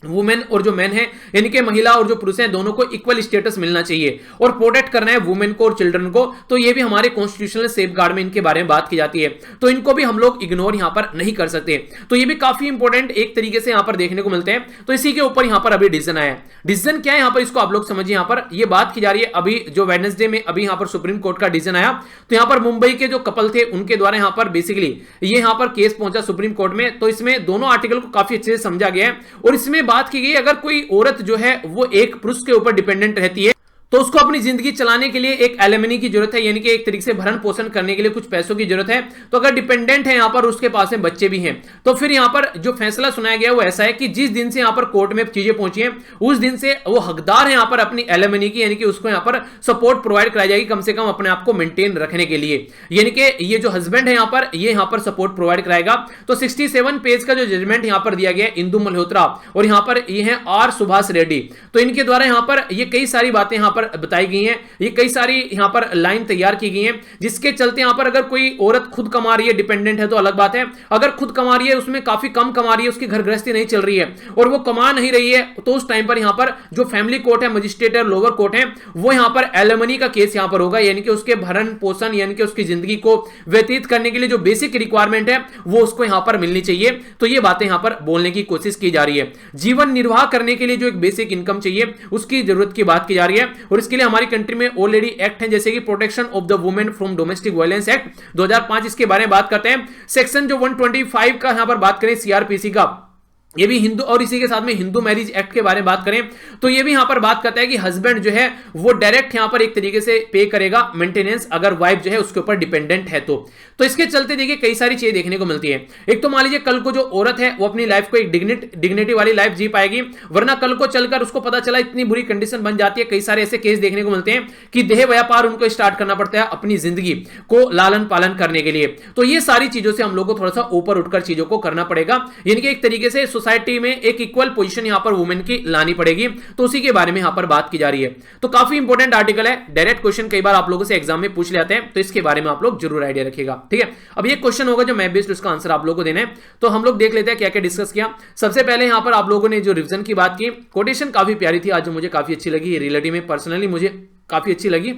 Speaker 1: वुमेन और जो मैन है, यानी कि महिला और जो पुरुष हैं दोनों को इक्वल स्टेटस मिलना चाहिए और प्रोटेक्ट करना है वुमेन को और चिल्ड्रन को। तो ये भी हमारे कॉन्स्टिट्यूशनल सेफगार्ड में इनके बारे में बात की जाती है, तो इनको भी हम लोग इग्नोर यहां पर नहीं कर सकते। तो ये भी काफी इंपॉर्टेंट एक तरीके से यहां पर देखने को मिलते हैं। तो इसी के ऊपर यहां पर अभी डिसीजन आया है। डिसीजन क्या है यहां पर, इसको आप लोग समझिए। यहां पर ये बात की जा रही है अभी जो वेडनेसडे में अभी यहां पर सुप्रीम कोर्ट का डिसीजन आया, तो यहां पर मुंबई के जो कपल थे उनके द्वारा यहां पर बेसिकली ये यहां पर केस पहुंचा सुप्रीम कोर्ट में। तो इसमें दोनों आर्टिकल को काफी अच्छे से समझा गया है और इसमें बात की गई अगर कोई औरत जो है वो एक पुरुष के ऊपर डिपेंडेंट रहती है तो उसको अपनी जिंदगी चलाने के लिए एक एलिमनी की जरूरत है, यानी कि एक तरीके से भरण पोषण करने के लिए कुछ पैसों की जरूरत है। तो अगर डिपेंडेंट है यहां पर, उसके पास में बच्चे भी हैं, तो फिर यहां पर जो फैसला सुनाया गया वो ऐसा है कि जिस दिन से यहां पर कोर्ट में चीजें पहुंची हैं उस दिन से वो हकदार है यहां पर अपनी एलिमनी की, यानी कि उसको यहां पर सपोर्ट प्रोवाइड कराई जाएगी कम से कम अपने आप को मेंटेन रखने के लिए, यानी कि ये जो हस्बैंड है यहां पर ये यहां पर सपोर्ट प्रोवाइड कराएगा। तो 67 पेज का जो जजमेंट यहां पर दिया गया इंदु मल्होत्रा और यहां पर ये है आर सुभाष रेड्डी, तो इनके द्वारा यहां पर ये कई सारी बातें यहां पर बताई गई हैं, ये कई सारी यहां पर लाइन तैयार की गई हैं, जिसके चलते यहां पर अगर कोई औरत खुद कमा रही है, डिपेंडेंट है तो अलग बात है, अगर खुद कमा रही है उसमें काफी कम कमा रही है, उसकी घर गृहस्थी नहीं चल रही है और वो कमा नहीं रही है, तो उस टाइम पर यहां पर जो फैमिली कोर्ट है, मजिस्ट्रेट और लोअर कोर्ट है, वो यहां पर एलिमनी का केस यहां पर होगा, यानी कि उसके भरण पोषण यानी कि उसकी जिंदगी को व्यतीत करने के लिए जो बेसिक रिक्वायरमेंट है वो उसको यहां पर मिलनी चाहिए। तो ये बातें यहां पर बोलने की कोशिश की जा रही है। जीवन निर्वाह करने के लिए जो एक बेसिक इनकम चाहिए उसकी जरूरत की बात की जा रही है और इसके लिए हमारी कंट्री में ऑलरेडी एक्ट है, जैसे कि protection of the women from domestic violence act 2005, इसके बारे में बात करते हैं। सेक्शन जो 125 का यहां पर बात करें सीआरपीसी का, ये भी हिंदू, और इसी के साथ में हिंदू मैरिज एक्ट के बारे में बात करें तो ये भी यहां पर बात करता है कि हस्बैंड जो है वो डायरेक्ट यहां पर एक तरीके से पे करेगा मेंटेनेंस, अगर वाइफ जो है उसके ऊपर डिपेंडेंट है तो इसके चलते देखिए कई सारी चीजें देखने को मिलती है। एक तो मान लीजिए कल को जो औरत है वो अपनी लाइफ को एक डिग्निटी वाली लाइफ जी पाएगी, वरना कल को चलकर उसको पता चला इतनी बुरी कंडीशन बन जाती है, कई सारे ऐसे केस देखने को मिलते हैं कि देह व्यापार उनको स्टार्ट करना पड़ता है अपनी जिंदगी को लालन पालन करने के लिए। तो ये सारी चीजों से हम लोग को थोड़ा सा ऊपर उठकर चीजों को करना पड़ेगा, यानी कि एक तरीके से सोसाइटी में एक इक्वल पोजीशन यहां पर वुमेन की लानी पड़ेगी, तो उसी के बारे में यहां पर बात की जा रही है। तो काफी इंपॉर्टेंट आर्टिकल है, डायरेक्ट क्वेश्चन कई बार आप लोगों से एग्जाम में पूछ लेते हैं, तो इसके बारे में आप लोग जरूर आइडिया रखिएगा, ठीक है। अब ये क्वेश्चन होगा जो मैथ बेस्ड, उसका आंसर आप लोगों को देना है। तो हम लोग देख लेते हैं क्या क्या डिस्कस किया। सबसे पहले यहां पर आप लोगों ने जो रिवीजन की बात की, कोटेशन काफी प्यारी थी आज, जो मुझे काफी अच्छी लगी, रिलेटिव में पर्सनली मुझे काफी अच्छी लगी।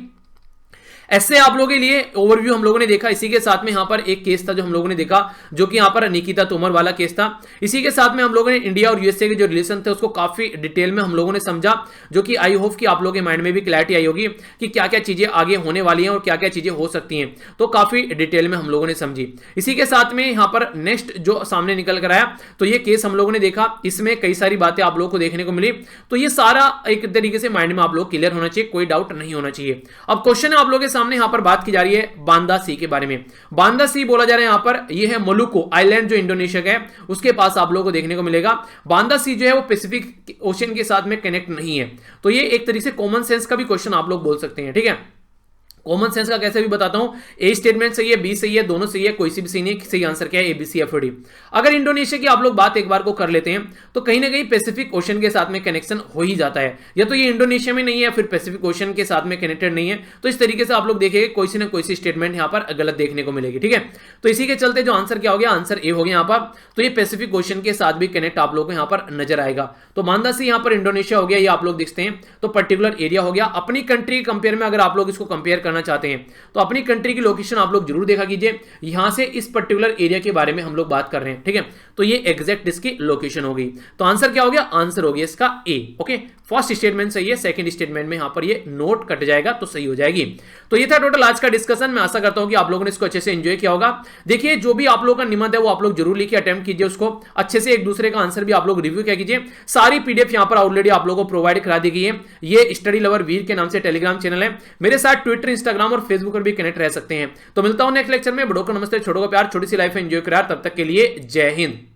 Speaker 1: ऐसे आप लोगों के लिए ओवरव्यू हम लोगों ने देखा। इसी के साथ में यहां पर एक केस था जो हम लोगों ने देखा, जो कि यहां पर निकिता तोमर वाला केस था। इसी के साथ में हम लोगों ने इंडिया और यूएसए के जो रिलेशन थे उसको काफी डिटेल में हम लोगों ने समझा, जो कि आई होप कि आप लोगों के माइंड में भी क्लैरिटी आई होगी कि क्या क्या चीजें आगे होने वाली हैं और क्या क्या चीजें हो सकती हैं, तो काफी डिटेल में हम लोगों ने समझी। इसी के साथ में यहां पर नेक्स्ट जो सामने निकल कर आया, तो ये केस हम लोगों ने देखा, इसमें कई सारी बातें आप लोगों को देखने को मिली। तो ये सारा एक तरीके से माइंड में आप लोग क्लियर होना चाहिए, कोई डाउट नहीं होना चाहिए। अब क्वेश्चन है आप लोगों के सामने यहां पर बात की जा रही है बांदा सी के बारे में। बांदा सी बोला जा रहा है यहां पर, यह है मोलुको आइलैंड जो इंडोनेशिया का है उसके पास आप लोगों को देखने को मिलेगा। बांदा सी जो है वो पैसिफिक ओशन के साथ में कनेक्ट नहीं है, तो ये एक तरीके से कॉमन सेंस का भी क्वेश्चन आप लोग बोल सकते हैं, ठीक है। कॉमन सेंस का कैसे भी बताता हूं, ए स्टेटमेंट सही है, बी सही है, दोनों सही है, कोई सी भी सही नहीं, सही आंसर क्या है, एबीसी एफ डी। अगर इंडोनेशिया की आप लोग बात एक बार को कर लेते हैं तो कहीं ना कहीं पैसिफिक ओशन के साथ में कनेक्शन हो ही जाता है, या तो ये इंडोनेशिया में नहीं है फिर पैसिफिक ओशन के साथ में कनेक्टेड नहीं है। तो इस तरीके से आप लोग देखेंगे कोई सी ना कोई सी स्टेटमेंट यहां पर गलत देखने को मिलेगी, ठीक है। तो इसी के चलते जो आंसर क्या हो गया, आंसर ए हो गया यहां पर। तो ये पैसिफिक ओशन के साथ भी कनेक्ट आप लोग को यहां पर नजर आएगा। तो बांदा सी यहां पर इंडोनेशिया हो गया, ये आप लोग देखते हैं, तो पर्टिकुलर एरिया हो गया। अपनी कंट्री कंपेयर में अगर आप लोग इसको कंपेयर करना चाहते हैं तो अपनी कंट्री की लोकेशन आप लोग जरूर देखा कीजिए। यहां से इस पर्टिकुलर एरिया के बारे में हम लोग बात कर रहे हैं, ठीक है। तो ये एग्जैक्ट इसकी लोकेशन हो गई। तो आंसर क्या हो गया, आंसर हो गया इसका ए, ओके। फर्स्ट स्टेटमेंट सही है, सेकंड स्टेटमेंट में यहां पर ये नोट कट जाएगा तो सही हो जाएगी। तो ये था टोटल आज का डिस्कशन। मैं आशा करता हूं कि आप लोगों ने इसको अच्छे से एंजॉय किया होगा। देखिए जो भी आप लोगों का निबंध है वो आप लोग जरूर लिखिए, अटेम्प्ट कीजिए उसको अच्छे से, एक दूसरे का आंसर भी आप लोग रिव्यू क्या कीजिए। सारी पीडीएफ यहां पर ऑलरेडी आप लोगों को प्रोवाइड करा दी गई है। ये स्टडी लवर वीर के नाम से टेलीग्राम चैनल है, मेरे साथ ट्विटर, इंस्टाग्राम और फेसबुक पर भी कनेक्ट रह सकते हैं। तो मिलता हूं नेक्स्ट लेक्चर में। बड़ों को नमस्ते, छोटों को प्यार, छोटी सी लाइफ एंजॉय करा। तब तक के लिए जय हिंद।